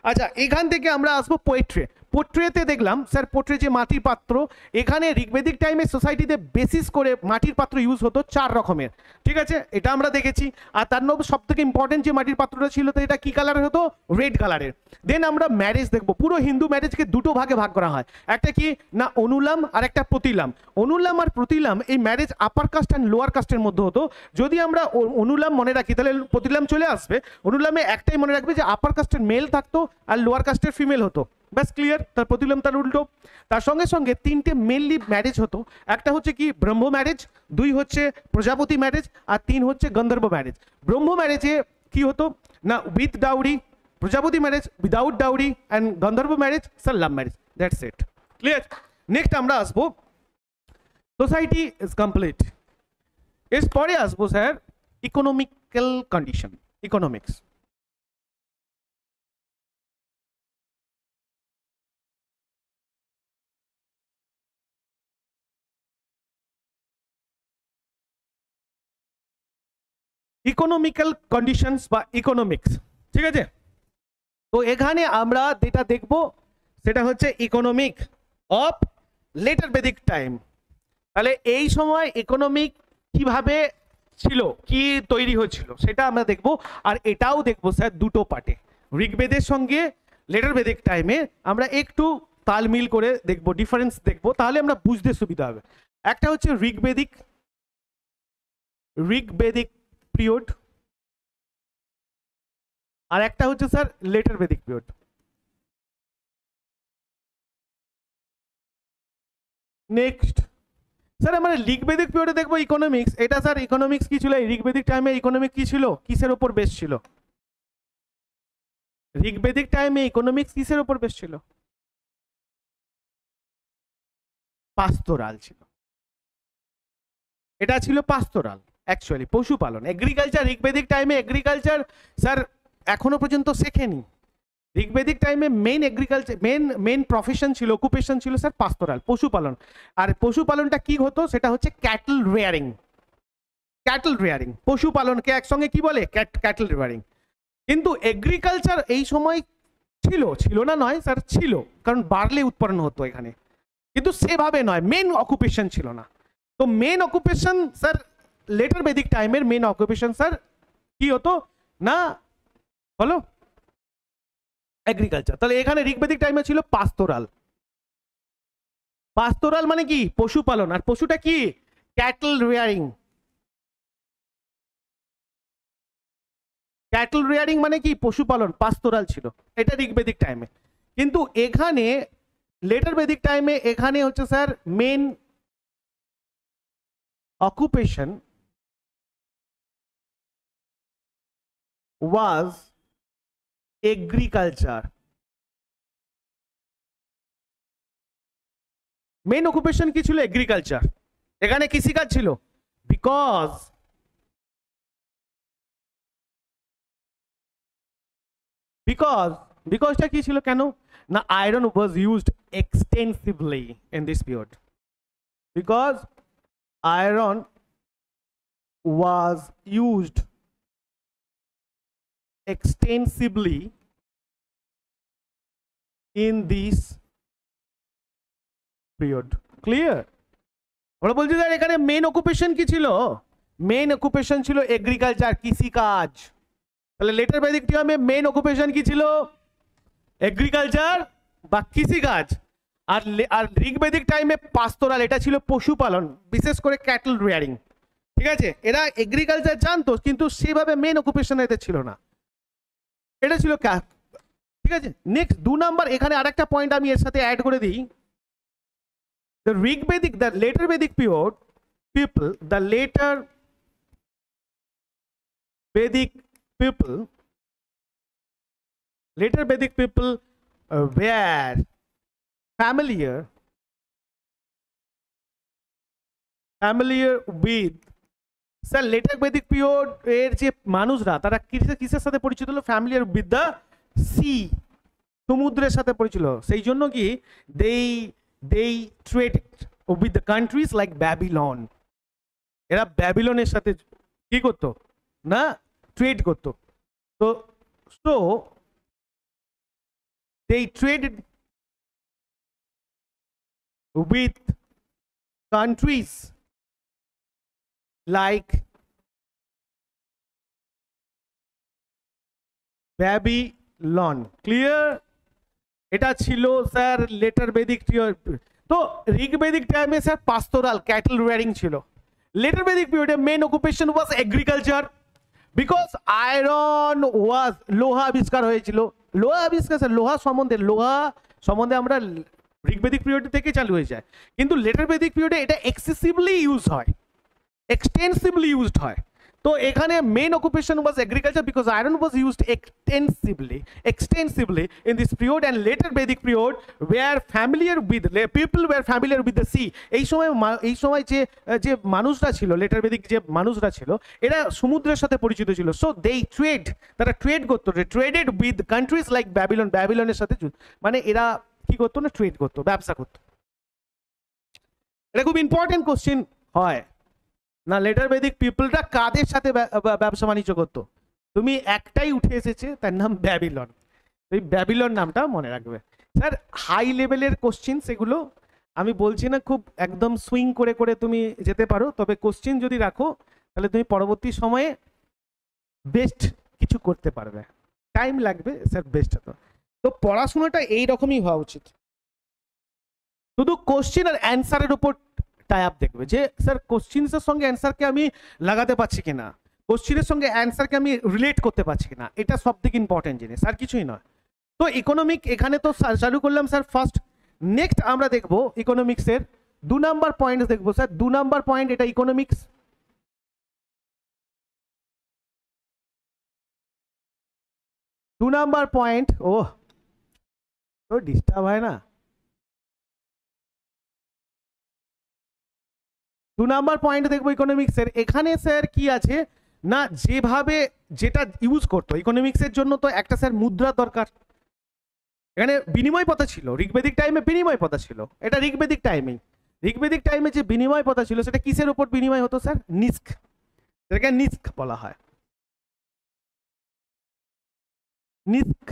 A: আচ্ছা, এখান থেকে আমরা আসবো পোয়েট্রি। পোট্রেতে দেখলাম স্যার, পোট্রে যে মাটির পাত্র, এখানে ঋগ্বেদিক টাইমে সোসাইটিতে বেসিস করে মাটির পাত্র ইউজ হতো 4 রকমের। ঠিক আছে, এটা আমরা দেখেছি। আর তার মধ্যে সব থেকে ইম্পর্টেন্ট যে মাটির পাত্রটা ছিল, তো এটা কি কালারের হতো? রেড কালারের। দেন আমরা ম্যারেজ দেখবো। পুরো হিন্দু ম্যারেজকে দুটো ভাগে ভাগ করা হয়, একটা কি না অনুলাম আর একটা প্রতিলাম। অনুলাম আর প্রতিলাম এই marriage upper caste and lower কাস্টের মধ্যে হতো। যদি আমরা অনুলাম মনে রাখি তাহলে প্রতিলাম চলে আসবে। অনুলামে একটাই মনে রাখবে যে আপার কাস্টের মেল থাকতো আর লোয়ার কাস্টের ফিমেল হতো, ব্যাস ক্লিয়ার। তার প্রতিলাম তার উল্টো। তার সঙ্গে সঙ্গে 3টে মেনলি ম্যারেজ হতো। একটা হচ্ছে কি ব্রহ্ম ম্যারেজ, 2 হচ্ছে প্রজাপতি ম্যারেজ, আর 3 হচ্ছে গন্ধর্ব ম্যারেজ। ব্রহ্ম ম্যারেজে কি হতো না with dowry, Prajapati marriage without dowry, and Gandharva marriage sir love marriage. That's it, clear. Next আমরা আসবো সোসাইটি ইজ কমপ্লিট। এরপরে আসবো sir economical condition, economics. Economical conditions বা ইকোনমিক্স। ঠিক আছে, তো এখানে আমরা যেটা দেখব সেটা হচ্ছে economic of later Vedic time. তাহলে এই সময় ইকোনমিক কিভাবে ছিল, কি তৈরি হয়েছিল সেটা আমরা দেখব। আর এটাও দেখব স্যার দুটো পার্টে, ঋগ্বেদের সঙ্গে লেটার বেদিক টাইমে আমরা একটু তালমিল করে দেখব, ডিফারেন্স দেখব, তাহলে আমরা বুঝতে সুবিধা হবে। একটা হচ্ছে ঋগ্বেদিক পিরিয়ড, আর একটা হচ্ছে sir later Vedic period. Next sir আমরা ঋগ্বেদিক পিরিয়ডে দেখবো ইকোনমিক্স। এটা স্যার ইকোনমিক্স কি ছিল? ঋগ্বেদিক টাইমে ইকোনমিক কি ছিল, কিসের উপর বেস ছিল? ঋগ্বেদিক টাইমে ইকোনমিক্স কিসের উপর বেস ছিল? পাস্তোরাল ছিল। এটা ছিল পাস্তোরাল, অ্যাকচুয়ালি পশুপালন, এগ্রিকালচার। ঋগ্বেদিক টাইমে এগ্রিকালচার স্যার এখনো পর্যন্ত শেখেনি। ঋগ্বেদিক টাইমে মেন এগ্রিকালচার মেন প্রফেশন ছিল, অকুপেশন ছিল স্যার পাস্তোরাল, পশুপালন। আর পশুপালনটা কি হতো সেটা হচ্ছে ক্যাটল রেয়ারিং। ক্যাটল রেয়ারিং পশুপালনকে একসঙ্গে কি বলে? Cattle rearing. কিন্তু এগ্রিকালচার এই সময় ছিল না নয় স্যার, ছিল, কারণ বার্লি উৎপাদন হতো এখানে, কিন্তু সেভাবে নয়, মেন অকুপেশন ছিল না। তো মেন অকুপেশন স্যার লেটার বেদিক টাইমের মেন অকুপেশন স্যার কি হতো না, বলো? এগ্রিকালচার। তাহলে এখানে ঋগ্বেদিক টাইমে ছিল পাস্তোরাল। পাস্তোরাল মানে কি? পশুপালন। আর পশুটা কি? Cattle rearing. ক্যাটল রেয়ারিং মানে কি? পশুপালন, পাস্তোরাল ছিল। এটা ঋগ্বেদিক টাইমে। কিন্তু এখানে লেটার বেদিক টাইমে এখানে হচ্ছে sir main occupation was agriculture. Main occupation কি ছিল? এগ্রিকালচার। এখানে কৃষিকাজ ছিল। বিকজটা কি ছিল? কেন না iron was used extensively in this period. Because iron was used extensively in this period. Clear? আমরা বলছি স্যার এখানে মেন অকুপেশন কি ছিল? মেন অকুপেশন ছিল এগ্রিকালচার, কৃষিকাজ। তাহলে লেটার বৈদিক টাইমে মেন অকুপেশন কি ছিল? এগ্রিকালচার বা কৃষিকাজ। আর ঋগ্বেদিক টাইমে পাস্তোরাল, এটা ছিল পশুপালন, বিশেষ করে ক্যাটল রেয়ারিং। ঠিক আছে, এরা এগ্রিকালচার জানতো কিন্তু সেভাবে মেন অকুপেশন এদের ছিল না, এটা ছিল। ঠিক আছে, নেক্সট 2 নাম্বার, এখানে আরেকটা পয়েন্ট আমি এর সাথে অ্যাড করে দিই। The later Vedic period people, the later Vedic people were familiar with, sir later Vedic period এর যে মানুষরা তারা কিসের সাথে পরিচিত হলো? ফ্যামিলিয়ার উইথ দ্য সি, সমুদ্রের সাথে পরিচিত। সেই জন্য কি they traded with the countries like Babylon, এরা ব্যাবিলনের সাথে কি করতো না? ট্রেড করতো। so they traded with countries like Babylon. Clear? এটা ছিল স্যার লেটার বেদিক পিরিয়ড। তো ঋগ্বেদিক টাইমে স্যার পাস্তোরাল, ক্যাটল রেয়ারিং ছিল। লেটার বেদিক পিরিয়ডে main occupation was agriculture, because iron was, লোহা আবিষ্কার হয়েছিল। লোহা আবিষ্কার স্যার, লোহা সম্বন্ধে আমরা ঋগ্বেদিক পিরিয়ড থেকে চালু হয়ে যায়, কিন্তু লেটার বেদিক পিরিয়ডে এটা এক্সেসিভলি ইউজ হয়, এক্সটেন্সিভলি ইউজড হয়। তো এখানে main occupation was agriculture because iron was used extensively in this period, and later Vedic period were familiar with, people were familiar with the sea. এই সময় যে মানুষরা ছিল, লেটার বেদিক যে মানুষরা ছিল, এরা সমুদ্রের সাথে পরিচিত ছিল। সো তারা ট্রেড করতো, traded with countries like Babylon, ব্যাবিলনের সাথে, মানে এরা কি করতো না? ট্রেড করতো, ব্যবসা করতো। এটা খুব ইম্পর্টেন্ট কোশ্চেন হয় না, লেটার বেদিক পিপলটা কাদের সাথে ব্যবসা বাণিজ্য করতো? তুমি একটাই উঠে এসেছে, তার নাম ব্যাবিলন। এই ব্যাবিলন নামটা মনে রাখবে স্যার। হাই লেভেলের কোশ্চেন সেগুলো, আমি বলছি না খুব একদম সুইং করে করে তুমি যেতে পারো, তবে কোশ্চেন যদি রাখো তাহলে তুমি পরবর্তী সময়ে বেস্ট কিছু করতে পারবে। টাইম লাগবে স্যার, বেস্ট হতো। তো পড়াশোনাটা এইরকমই হওয়া উচিত, শুধু কোশ্চেন আর অ্যান্সারের উপর টাই আপ দেখবে যে স্যার কোশ্চেনের সঙ্গে অ্যান্সারকে আমি লাগাতে পারছি কিনা, কোশ্চেনের সঙ্গে অ্যান্সারকে আমি রিলেট করতে পারছি কিনা, এটা সব থেকে ইম্পর্টেন্ট জিনিস, আর কিছুই নয়। তো ইকোনমিক এখানে তো চালু করলাম স্যার ফার্স্ট। নেক্সট আমরা দেখবো ইকোনমিক্সের 2 নাম্বার পয়েন্ট দেখবো স্যার। 2 নাম্বার পয়েন্ট, এটা ইকোনমিক্স। 2 নাম্বার পয়েন্ট, ও তো ডিস্টার্ব হয় না। 2 নাম্বার পয়েন্ট দেখবো ইকোনমিক্সের। এখানে স্যার কি আছে না, যেভাবে যেটা ইউজ করতো ইকোনমিক্সের জন্য, তো একটা স্যার মুদ্রা দরকার। এখানে বিনিময় প্রথা ছিল, ঋগ্বেদিক টাইমে বিনিময় প্রথা ছিল। এটা ঋগ্বেদিক টাইমে যে বিনিময় প্রথা ছিল সেটা কিসের উপর বিনিময় হতো স্যার? নিস্ক, এটাকে নিস্ক বলা হয়। নিস্ক,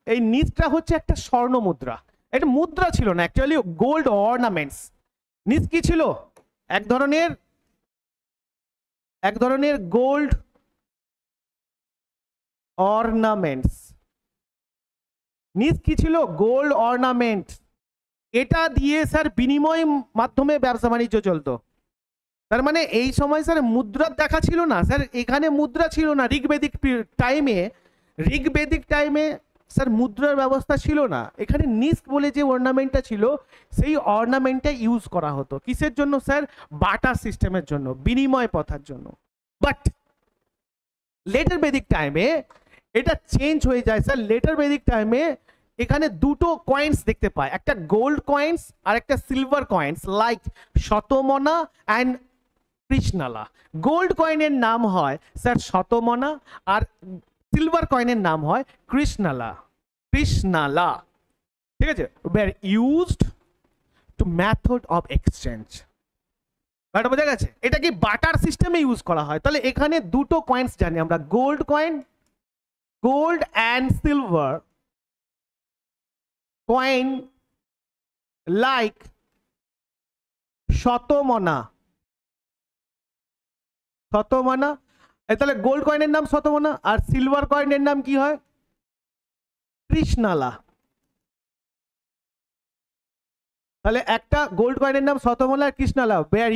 A: এই নিস্কটা হচ্ছে একটা স্বর্ণ মুদ্রা। এটা মুদ্রা ছিল না, অ্যাকচুয়ালি গোল্ড অর্নামেন্টস। নিস্ক কি ছিল? এক ধরনের গোল্ড অর্নামেন্টস। নিস্ক কি ছিল? Gold ornament. এটা দিয়ে স্যার বিনিময় মাধ্যমে ব্যবসা বাণিজ্য চলতো। তার মানে এই সময় স্যার মুদ্রার দেখা ছিল না স্যার, এখানে মুদ্রা ছিল না। ঋগ্বেদিক টাইমে স্যার মুদ্রার ব্যবস্থা ছিল না। এখানে নিস্ক বলে যে অর্নামেন্টটা ছিল, সেই অর্নামেন্টটা ইউজ করা হতো কিসের জন্য স্যার? বাটার সিস্টেমের জন্য, বিনিময় প্রথার জন্য। বাট লেটার বেদিক টাইমে এটা চেঞ্জ হয়ে যায় স্যার। লেটার বেদিক টাইমে এখানে দুটো কয়েন্স দেখতে পাই, একটা গোল্ড কয়েন্স আর একটা silver coins, like Shatamana and Krishnala. Gold কয়েনের নাম হয় স্যার শতমনা, আর সিলভার কয়েনের নাম হয় কৃষ্ণালা। কৃষ্ণালা, ঠিক আছে, were used to method of exchange. ব্যাপারটা বোঝা গেছে? এটা কি বাটার সিস্টেমে ইউজ করা হয়। তাহলে এখানে দুটো কয়েন্স জানি আমরা, gold coin, gold and silver coin like Shatamana. Shatamana, তাহলে গোল্ড কয়েনের নাম শতমনা আর সিলভার কয়েনের নাম কি হয়? কৃষ্ণালা। তাহলে একটা গোল্ড কয়েনের নাম শতমনা আর Krishnala, were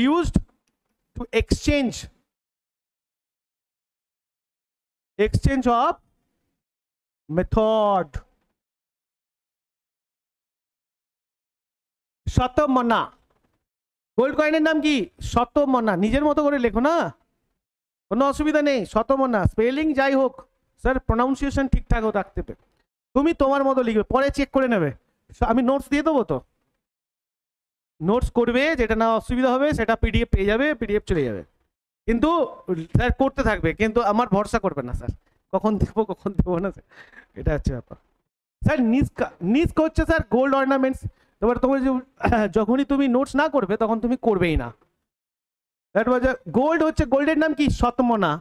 A: used to exchange of method। Shatamana, gold কয়েনের নাম কি? শতমনা। নিজের মতো করে লেখো না, কোনো অসুবিধা নেই। শতমনা, স্পেলিং যাই হোক স্যার, প্রোনাউন্সিয়েশন ঠিকঠাক রাখতে হবে। তুমি তোমার মতো লিখবে, পরে চেক করে নেবে। আমি নোটস দিয়ে দেবো, তো নোটস করবে, যেটা না অসুবিধা হবে সেটা পিডিএফ পেয়ে যাবে, পিডিএফ চলে যাবে। কিন্তু স্যার করতে থাকবে, কিন্তু আমার ভরসা করবে না স্যার, কখন দেবো কখন দেবো না, এটা হচ্ছে ব্যাপার। স্যার নিস্কা হচ্ছে স্যার গোল্ড অর্নামেন্টস। এবার তোমার যখনই তুমি নোটস না করবে তখন তুমি করবেই না। গোল্ড হচ্ছে, গোল্ডের নাম কি? শতমনা।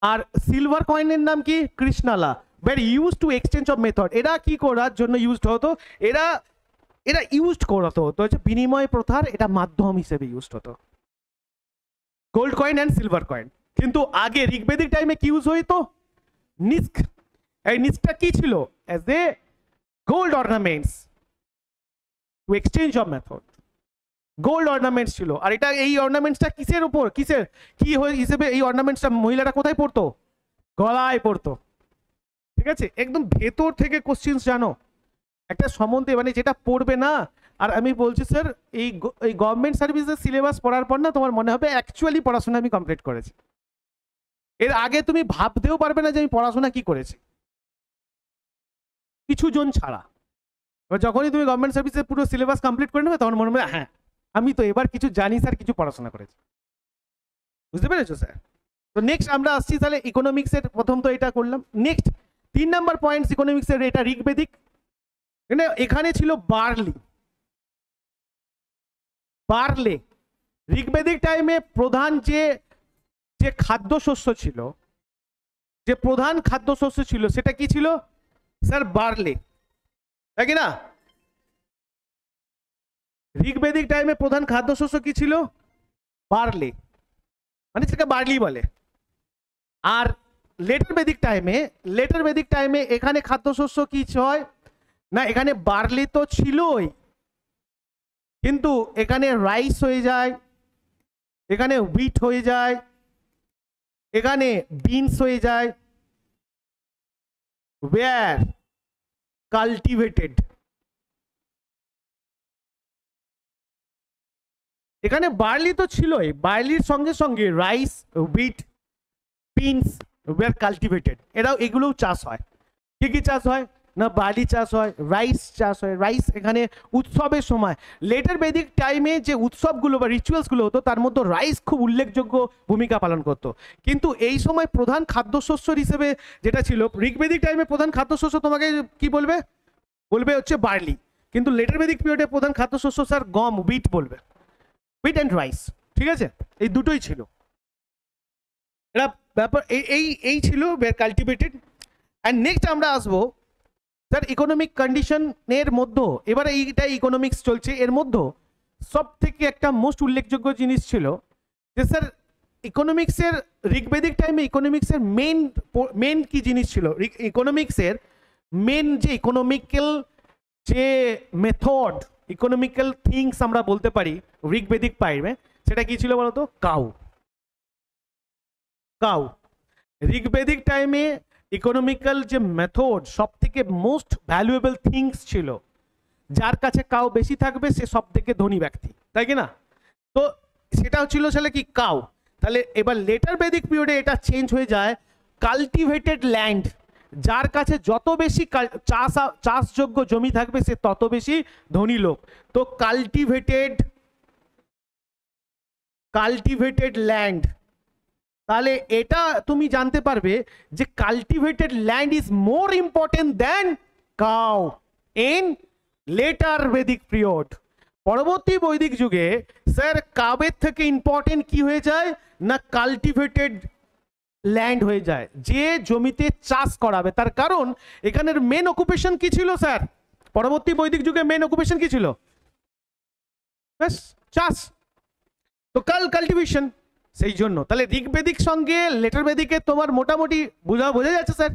A: আর সিলভার কয়েনের নাম কি? Krishnala. Were used to exchange of method. এরা কি করার জন্য ইউজড হতো? এরা ইউজড করাতো তো হচ্ছে বিনিময় প্রথার এটা মাধ্যম হিসেবে ইউজড হতো, gold coin and silver coin. কিন্তু আগে ঋগ্বেদিক টাইমে কি ইউজ হইতো? নিস্ক। এই নিস্কটা কি ছিল? As a gold ornaments two exchange of method. Gold ornaments ছিল। আর এটা, এই অর্নামেন্টসটা কিসের উপর, কিসের কি হিসেবে এই অর্নামেন্টসটা মহিলারা কোথায় পড়তো? গলায় পড়তো। ঠিক আছে, একদম ভেতর থেকে কোশ্চেন্স জানো একটা সম্বন্ধে, মানে যেটা পড়বে না। আর আমি বলছি স্যার, এই গভর্নমেন্ট সার্ভিসের সিলেবাস পড়ার পর না তোমার মনে হবে অ্যাকচুয়ালি পড়াশোনা আমি কমপ্লিট করেছি। এর আগে তুমি ভাবতেও পারবে না যে আমি পড়াশোনা কি করেছি, কিছু জন ছাড়া। এবার যখনই তুমি গভর্নমেন্ট সার্ভিসের পুরো সিলেবাস কমপ্লিট করে নেবে তখন মনে হবে হ্যাঁ আমি তো এবার কিছু জানি স্যার, কিছু পড়াশোনা করেছি। বুঝতে পেরেছো স্যার? তো নেক্সট আমরা আসছি তাহলে ইকোনমিক্সের। প্রথম তো এটা করলাম। নেক্সট 3 নাম্বার পয়েন্টস ইকোনমিক্সের, এটা ঋগ্বেদিক। এখানে ছিল বার্লি। বার্লে ঋগ্বেদিক টাইমে প্রধান যে খাদ্যশস্য ছিল, যে প্রধান খাদ্যশস্য ছিল সেটা কি ছিল স্যার? বার্লে, তাই কি না? ঋগ্বেদিক টাইমে প্রধান খাদ্যশস্য কি ছিল? বার্লে, মানে সেটা বার্লি বলে। আর লেটার বেদিক টাইমে এখানে খাদ্যশস্য কি হয় না, এখানে বার্লি তো ছিলই, কিন্তু এখানে রাইস হয়ে যায়, এখানে হুইট হয়ে যায়, এখানে বিনস হয়ে যায়, ওয়্যার কাল্টিভেটেড। এখানে বার্লি তো ছিলই, বার্লির সঙ্গে সঙ্গে rice, wheat, beans were cultivated. এগুলোও চাষ হয়। কি কি চাষ হয় না? বার্লি চাষ হয়, রাইস চাষ হয়। রাইস এখানে উৎসবের সময়, লেটার বেদিক টাইমে যে উৎসবগুলো বা রিচুয়ালসগুলো হতো তার মধ্যে রাইস খুব উল্লেখযোগ্য ভূমিকা পালন করতো। কিন্তু এই সময় প্রধান খাদ্যশস্য হিসেবে যেটা ছিল, ঋগ্বেদিক টাইমে প্রধান খাদ্যশস্য তোমাকে কি বলবে? বলবে হচ্ছে বার্লি। কিন্তু লেটার বেদিক পিরিয়ডে প্রধান খাদ্যশস্য স্যার গম, হুইট বলবে, হুইট অ্যান্ড রাইস। ঠিক আছে, এই দুটোই ছিল। এটা ব্যাপার এই ছিল কাল্টিভেটেড। অ্যান্ড নেক্সট আমরা আসবো স্যার ইকোনমিক কন্ডিশনের মধ্যে। এবারে এইটা ইকোনমিক্স চলছে, এর মধ্যে সব থেকে একটা মোস্ট উল্লেখযোগ্য জিনিস ছিল যে স্যার ইকোনমিক্সের ঋগ্বেদিক টাইমে ইকোনমিক্সের মেন কি জিনিস ছিল? ইকোনমিক্সের মেন যে ইকোনমিক্যাল যে মেথড, ইকোনমিক্যাল থিংস আমরা বলতে পারি ঋগ্বেদিক টাইমে, সেটা কি ছিল বলতো? কাউ। ঋগ্বেদিক টাইমে ইকোনমিক্যাল যে মেথড, সব থেকে মোস্ট ভ্যালুয়েবল থিংস ছিল, যার কাছে কাউ বেশি থাকবে সে সব থেকে ধনী ব্যক্তি, তাই কি না? তো সেটা হচ্ছিল কি? কাউ। তাহলে এবার লেটার বেদিক পিরিয়ডে এটা চেঞ্জ হয়ে যায় কাল্টিভেটেড ল্যান্ড, যার কাছে যত বেশি চাষযোগ্য জমি থাকবে সে তত বেশি ধনী লোক। তো কাল্টিভেটেড ল্যান্ড, তাহলে এটা তুমি জানতে পারবে যে cultivated land is more important than cow in later Vedic period. পরবর্তী বৈদিক যুগে স্যার কাবের থেকে ইম্পর্টেন্ট কি হয়ে যায় না কাল্টিভেটেড ল্যান্ড হয়ে যায়, যে জমিতে চাষ করাবে। তার কারণ এখানের মেন অকুপেশন কি ছিল স্যার? পরবর্তী বৈদিক যুগে মেন অকুপেশন কি ছিল? ব্যাস চাষ, তো কাল্টিভেশন। সেই জন্য তাহলে ঋগ্বেদিক সঙ্গে লেটার বেদিকে তোমার মোটামুটি বোঝা যাচ্ছে স্যার,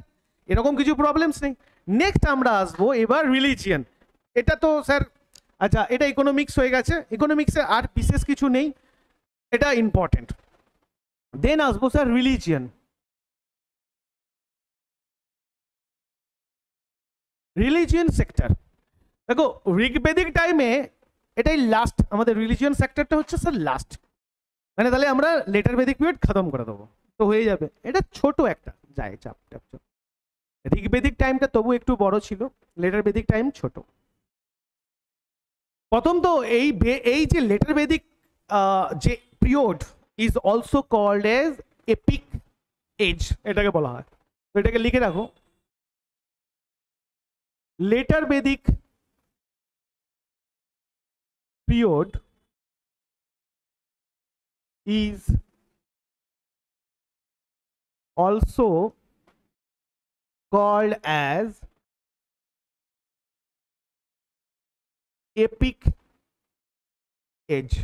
A: এরকম কিছু প্রবলেমস নেই। নেক্সট আমরা আসবো এবার রিলিজিয়ন। এটা তো স্যার আচ্ছা এটা ইকোনমিক্স হয়ে গেছে, ইকোনমিক্সে আর বিশেষ কিছু নেই, এটা ইম্পর্টেন্ট। দেন আসবো স্যার রিলিজিয়ন। রিলিজিয়ন সেক্টর, দেখো ঋগ্বেদিক টাইমে এটাই লাস্ট, আমাদের রিলিজিয়ন সেক্টরটা হচ্ছে স্যার লাস্ট, মানে তাহলে আমরা লেটার বেদিক পিরিয়ড খতম করে দেবো তো হয়ে যাবে। এটা ছোট একটা যায় চাপ। ঋগ্বেদিক টাইমটা তবু একটু বড় ছিল, লেটার বেদিক টাইম ছোট। প্রথম তো এই যে লেটার বেদিক যে period is also called age epic age, এটাকে বলা হয়। তো এটাকে লিখে রাখো, later Vedic period is also called as epic age.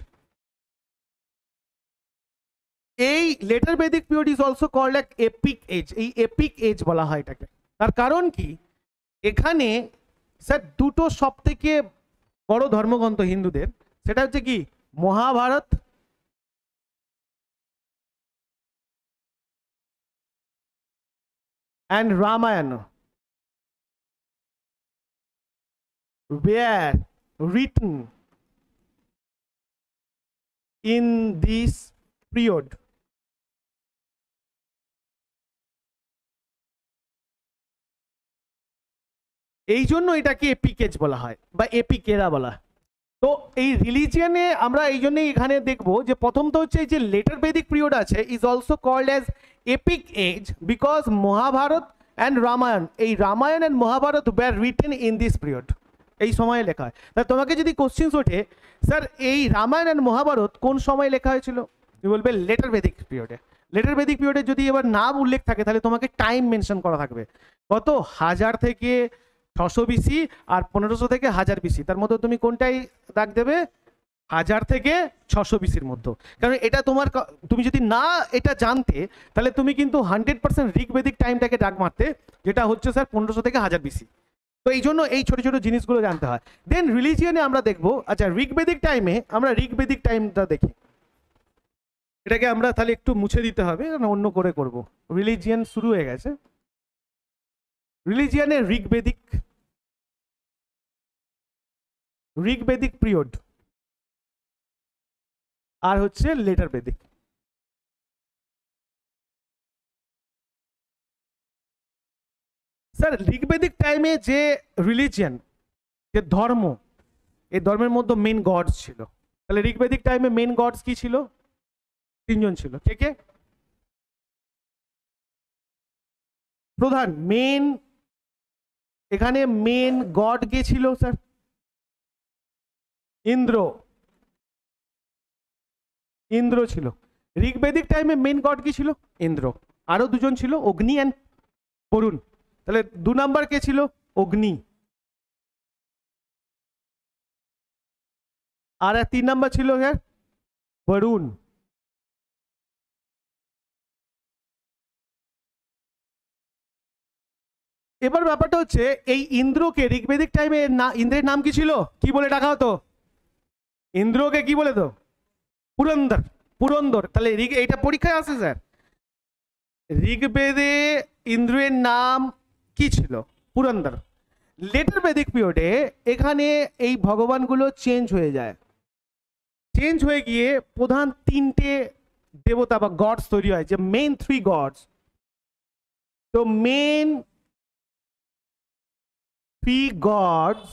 A: এই later Vedic period is also called like epic age, এই এপিক এজ বলা হয় এটাকে। তার কারণ কি, এখানে স্যার দুটো সব থেকে বড় ধর্মগ্রন্থ হিন্দুদের, সেটা হচ্ছে কি Mahabharata and Ramayana were written in this period. এই জন্য এটাকে এপিক এজ বলা হয় বা এপিক এরা বলা হয়। তো এই রিলিজিয়নে আমরা এই জন্যই এখানে দেখবো যে প্রথম তো হচ্ছে এই যে লেটার বেদিক পিরিয়ড আছে is also called as epic age because Mahabharata and Ramayana, এই Ramayana and Mahabharata were written in this period, এই সময়ে লেখা হয়। তা তোমাকে যদি কোশ্চেন্স ওঠে স্যার এই রামায়ণ অ্যান্ড মহাভারত কোন সময় লেখা হয়েছিল, তুমি বলবে লেটার বেদিক পিরিয়ডে। লেটার বেদিক পিরিয়ডে যদি এবার নাম উল্লেখ থাকে তাহলে তোমাকে টাইম মেনশন করা থাকবে, কত 1000 থেকে 600 বিসি আর 1500 থেকে 1000 বিসি, তার মধ্যে তুমি কোনটাই দাগ দেবে 1000 থেকে 600 বিসির মধ্যে। কারণ এটা তোমার, তুমি যদি না এটা জানতে তাহলে তুমি কিন্তু 100% ঋগ্বেদিক টাইমটাকে দাগ মারতে, যেটা হচ্ছে স্যার 1500 থেকে 1000 বিসি। তো এই জন্য এই ছোট ছোট জিনিসগুলো জানতে হয়। দেন রিলিজিয়নে আমরা দেখবো, আচ্ছা ঋগ্বেদিক টাইমে আমরা ঋগ্বেদিক টাইমটা দেখি, এটাকে আমরা তাহলে একটু মুছে দিতে হবে, অন্য করে করব। রিলিজিয়ন শুরু হয়ে গেছে, রিলিজিয়নে ঋগ্বেদিক পিরিয়ড আর হচ্ছে লেটার বেদিক। স্যার ঋগ্বেদিক টাইমে যে রিলিজিয়ন, যে ধর্ম, এই ধর্মের মধ্যে মেন গডস ছিল। তাহলে ঋগ্বেদিক টাইমে মেন গডস কি ছিল? 3 জন ছিল। কে কে? প্রধান মেন, এখানে মেন গড কে ছিল স্যার? ইন্দ্র ছিল। ঋগ্বেদিক টাইমে মেন গড কি ছিল? ইন্দ্র। আরো 2 জন ছিল, অগ্নি এন্ড বরুণ। তাহলে 2 নাম্বার কে ছিল? অগ্নি। আর 3 নাম্বার ছিল বরুণ। এবার ব্যাপারটা হচ্ছে এই ইন্দ্রকে ঋগ্বেদিক টাইমে না, ইন্দ্রের নাম কি ছিল? কি বলে ডাকা হতো? ইন্দ্রকে কি বলে তো? পুরন্দর। পুরন্দর। তাহলে এইটা পরীক্ষায় আসে স্যার, ঋগ্বেদে ইন্দ্রের নাম কি ছিল? পুরন্দর। লেটার বেদিক পিরিয়ডে এখানে এই ভগবানগুলো চেঞ্জ হয়ে যায়, চেঞ্জ হয়ে গিয়ে প্রধান 3টে দেবতা বা গডস তৈরি হয়, যে মেইন 3 গডস। তো মেইন 3 গডস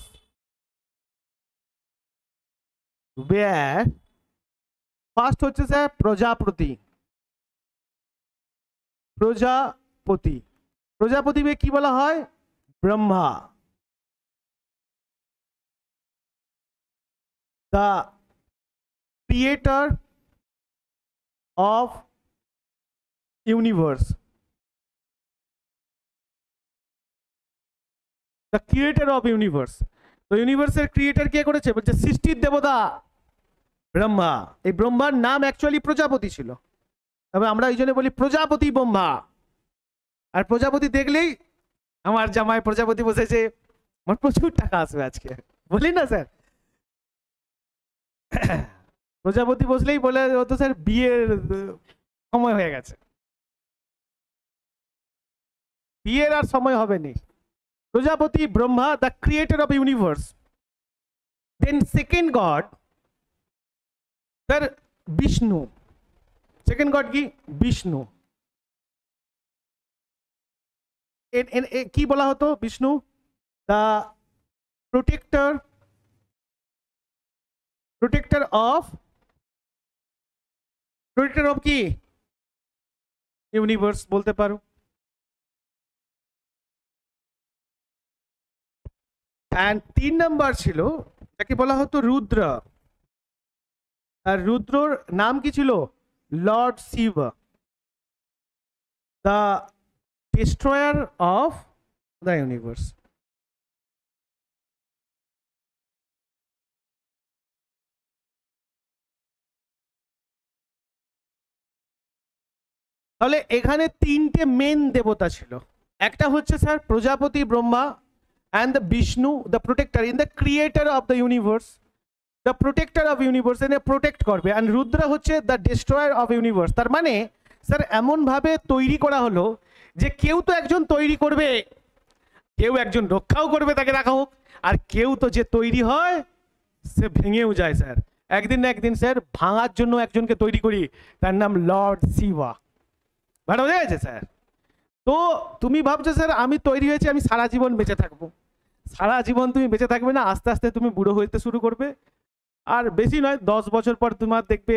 A: were, ফার্স্ট হচ্ছে স্যার প্রজাপতি। প্রজাপতি, প্রজাপতিকে কি বলা হয়? Brahma. the creator of universe, the creator of universe। তো ইউনিভার্সের ক্রিয়েটর কে করেছে? বলছে সৃষ্টির দেবতা ব্রহ্মা। এই ব্রহ্মার নাম অ্যাকচুয়ালি প্রজাপতি ছিল, তবে আমরা এই জন্য বলি প্রজাপতি ব্রহ্মা। আর প্রজাপতি দেখলেই আমার জামাই প্রজাপতি বসেছে, আমার প্রচুর টাকা আসবে আজকে, বলি না স্যার? প্রজাপতি বসলেই বলে ও তো স্যার বিয়ের সময় হয়ে গেছে, বিয়ের আর সময় হবে নি। Prajapati Brahma, the creator of universe. Then second god sir Vishnu. Second god কি? বিষ্ণু। কি বলা হতো বিষ্ণু? দ্য প্রোটেক্টর অফ কি? ইউনিভার্স বলতে পারো। এন্ড 3 নাম্বার ছিল যাকে বলা হতো রুদ্র। আর রুদ্রর নাম কি ছিল? Lord Shiva, the destroyer of the universe. তাহলে এখানে 3টে মেন দেবতা ছিল। একটা হচ্ছে স্যার প্রজাপতি Brahma and the Vishnu, the protector in the creator of the universe, the protector of universe, এনে প্রোটেক্ট করবে। and রুদ্র হচ্ছে the destroyer of universe। তার মানে স্যার এমন ভাবে তৈরি করা হলো যে কেউ তো একজন তৈরি করবে, কেউ একজন রক্ষাও করবে, তাকে রাখা হোক। আর কেউ তো যে তৈরি হয় সে ভেঙেও যায় স্যার। একদিন না একদিন স্যার ভাঙার জন্য একজনকে তৈরি করি, তার নাম লর্ড শিবা। ভালো বোঝা গেছে স্যার? তো তুমি ভাবছো স্যার আমি তৈরি হয়েছি, আমি সারা জীবন বেঁচে থাকবো। সারা জীবন তুমি বেঁচে থাকবে না, আস্তে আস্তে তুমি বুড়ো হইতে শুরু করবে। আর বেশি নয় 10 বছর পর তোমার দেখবে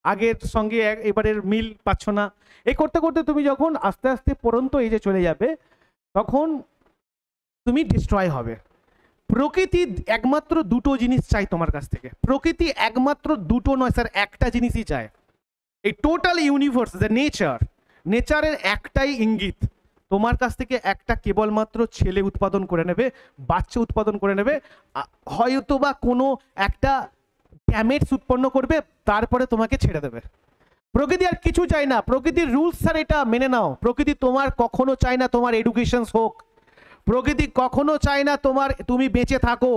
A: আগের সঙ্গে এবারের মিল পাচ্ছ না। এই করতে করতে তুমি যখন আস্তে আস্তে পরন্ত এই যে চলে যাবে, তখন তুমি ডিস্ট্রয় হবে। প্রকৃতি একমাত্র দুটো জিনিস চাই তোমার কাছ থেকে। প্রকৃতি একমাত্র দুটো নয় স্যার, একটা জিনিসই চায়। এই টোটাল ইউনিভার্স, দ্য নেচারের একটাই ইঙ্গিত, তোমার কাছ থেকে একটা কেবলমাত্র ছেলে উৎপাদন করে নেবে, বাচ্চা উৎপাদন করে নেবে, হয়তো বা কোনো একটা গ্যামেটস উৎপন্ন করবে, তারপরে তোমাকে ছেড়ে দেবে। প্রকৃতি আর কিছু চায় না। প্রকৃতির রুলস স্যার এটা মেনে নাও। প্রকৃতি তোমার কখনো চায় না তোমার এডুকেশন হোক, প্রকৃতি কখনো চায় না তুমি বেঁচে থাকো।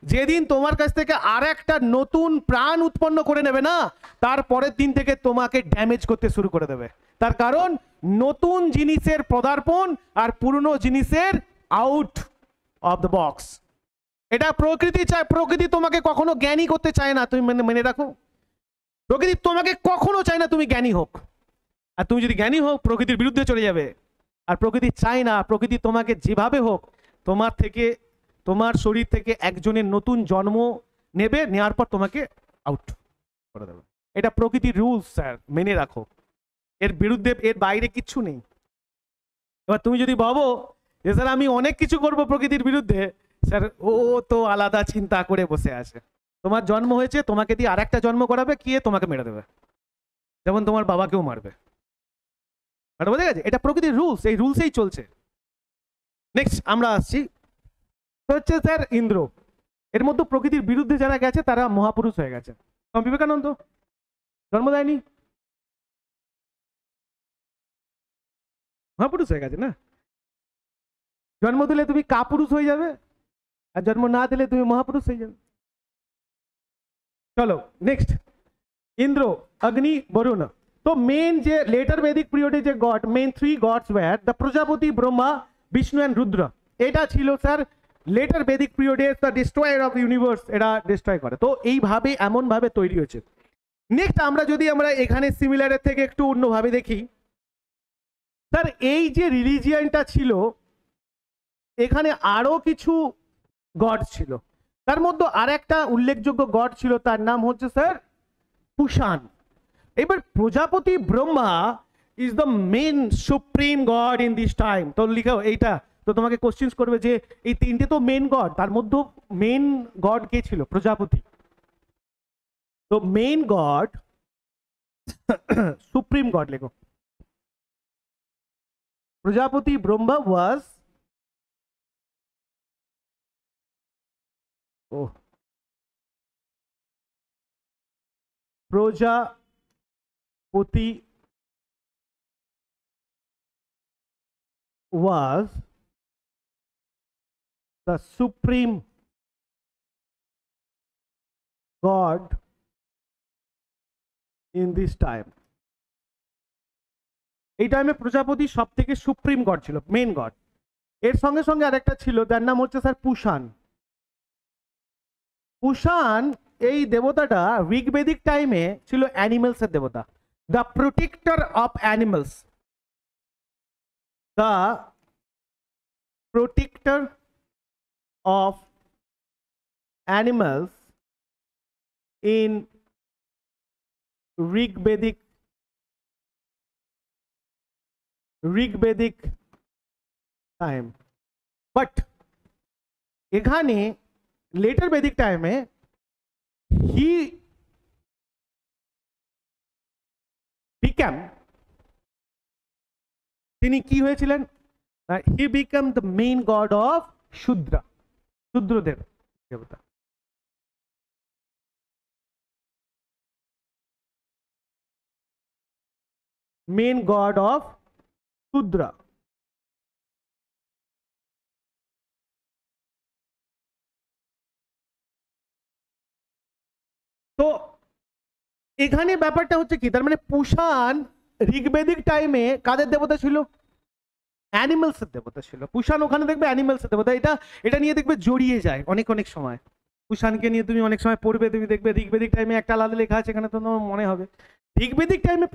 A: যেদিন তোমার কাছ থেকে আর একটা নতুন প্রাণ উৎপন্ন করে নেবে না, তার পরের দিন থেকে তোমাকে ড্যামেজ করতে শুরু করে দেবে। তার কারণ নতুন জিনিসের পদার্পণ আর পুরনো জিনিসের আউট অফ দ্য বক্স, এটা প্রকৃতি চায়। প্রকৃতি তোমাকে কখনো জ্ঞানী করতে চায় না, তুমি মেনে রাখো। প্রকৃতি তোমাকে কখনো চায় না তুমি জ্ঞানী হোক। আর তুমি যদি জ্ঞানী হোক, প্রকৃতির বিরুদ্ধে চলে যাবে। আর প্রকৃতি চায় না, প্রকৃতি তোমাকে যেভাবে হোক তোমার শরীর থেকে একজনের নতুন জন্ম নেবে, নেওয়ার পর তোমাকে আউট করে দেবে। এটা প্রকৃতির রুলস স্যার, মেনে রাখো। এর বিরুদ্ধে, এর বাইরে কিচ্ছু নেই। এবার তুমি যদি ভাবো যে স্যার আমি অনেক কিছু করব প্রকৃতির বিরুদ্ধে, স্যার ও তো আলাদা চিন্তা করে বসে আছে। তোমার জন্ম হয়েছে, তোমাকে দিয়ে আর একটা জন্ম করাবে, কে তোমাকে মেরে দেবে, যেমন তোমার বাবাকেও মারবে। বোঝা গেছে? এটা প্রকৃতির রুলস, এই রুলসেই চলছে। নেক্সট আমরা আসছি হচ্ছে স্যার ইন্দ্র। এর মধ্যে প্রকৃতির বিরুদ্ধে যারা গেছে তারা মহাপুরুষ হয়ে গেছে। স্বামী বিবেকানন্দ জন্ম দেয়নি, মহাপুরুষ হয়ে গেছে না? জন্ম দিলে তুমি কাপুরুষ হয়ে যাবে, আর জন্ম না দিলে তুমি মহাপুরুষ হয়ে যাবে। চলো নেক্সট, ইন্দ্র, অগ্নি, বরুণ। তো মেন যে লেটার বেদিক পিরিয়ডে যে god, main 3 gods were the Prajapati, Brahma, Vishnu and রুদ্র। এটা ছিল স্যার লেটার বেদিক পিরিয়ডে দ্য ডিস্ট্রয়ার অফ ইউনিভার্স, এরা ডিস্ট্রয় করে। তো এইভাবে এমন ভাবে তৈরি হয়েছে। নেক্সট আমরা এখানে সিমিলারের থেকে একটু অন্যভাবে দেখি, স্যার এই যে রিলিজিয়ানটা ছিল এখানে আরো কিছু গড ছিল, তার মধ্যে আর একটা উল্লেখযোগ্য গড ছিল, তার নাম হচ্ছে স্যার পুষান। এবার Prajapati Brahma is the main supreme god in this time. তো লিখাও এইটা, তো তোমাকে কোশ্চেন করবে যে এই তিনটে তো মেন গড, তার মধ্যে মেন গড কে ছিল? প্রজাপতি। তো মেন গড সুপ্রিম গড লেখো, প্রজাপতি ব্রহ্মা ওয়াজ প্রজাপতি was the supreme God in this time. এই টাইমে প্রজাপতি সব থেকে সুপ্রিম গড ছিল, মেন গড। এর সঙ্গে সঙ্গে আরেকটা ছিল, যার নাম হচ্ছে স্যার পুষান। পুষান এই দেবতাটা ঋগ্বেদিক টাইমে ছিল অ্যানিমেলস এর দেবতা, the protector of animals, the protector of animals in Rigvedic time. But এখানে later Vedic time he became, তিনি কি হয়েছিলেন? He became the main god of Shudra, শূদ্রদের দেবতা। Main god of Shudra. তো এখানে ব্যাপারটা হচ্ছে কি, তার মানে পুষান ঋগ্বেদিক টাইমে কাদের দেবতা ছিল? অ্যানিমেলস এর দেবতা ছিল। পুষান ওখানে দেখবে অ্যানিমেলস এর দেবতা, এটা নিয়ে দেখবে জড়িয়ে যায় অনেক সময়। পুষানকে নিয়ে তুমি অনেক সময় পড়বে, তুমি দেখবে ঋগ্বেদিক টাইমে একটা আলাদা লেখা আছে, এখানে তো মনে হবে ঋগ্বেদিক টাইমে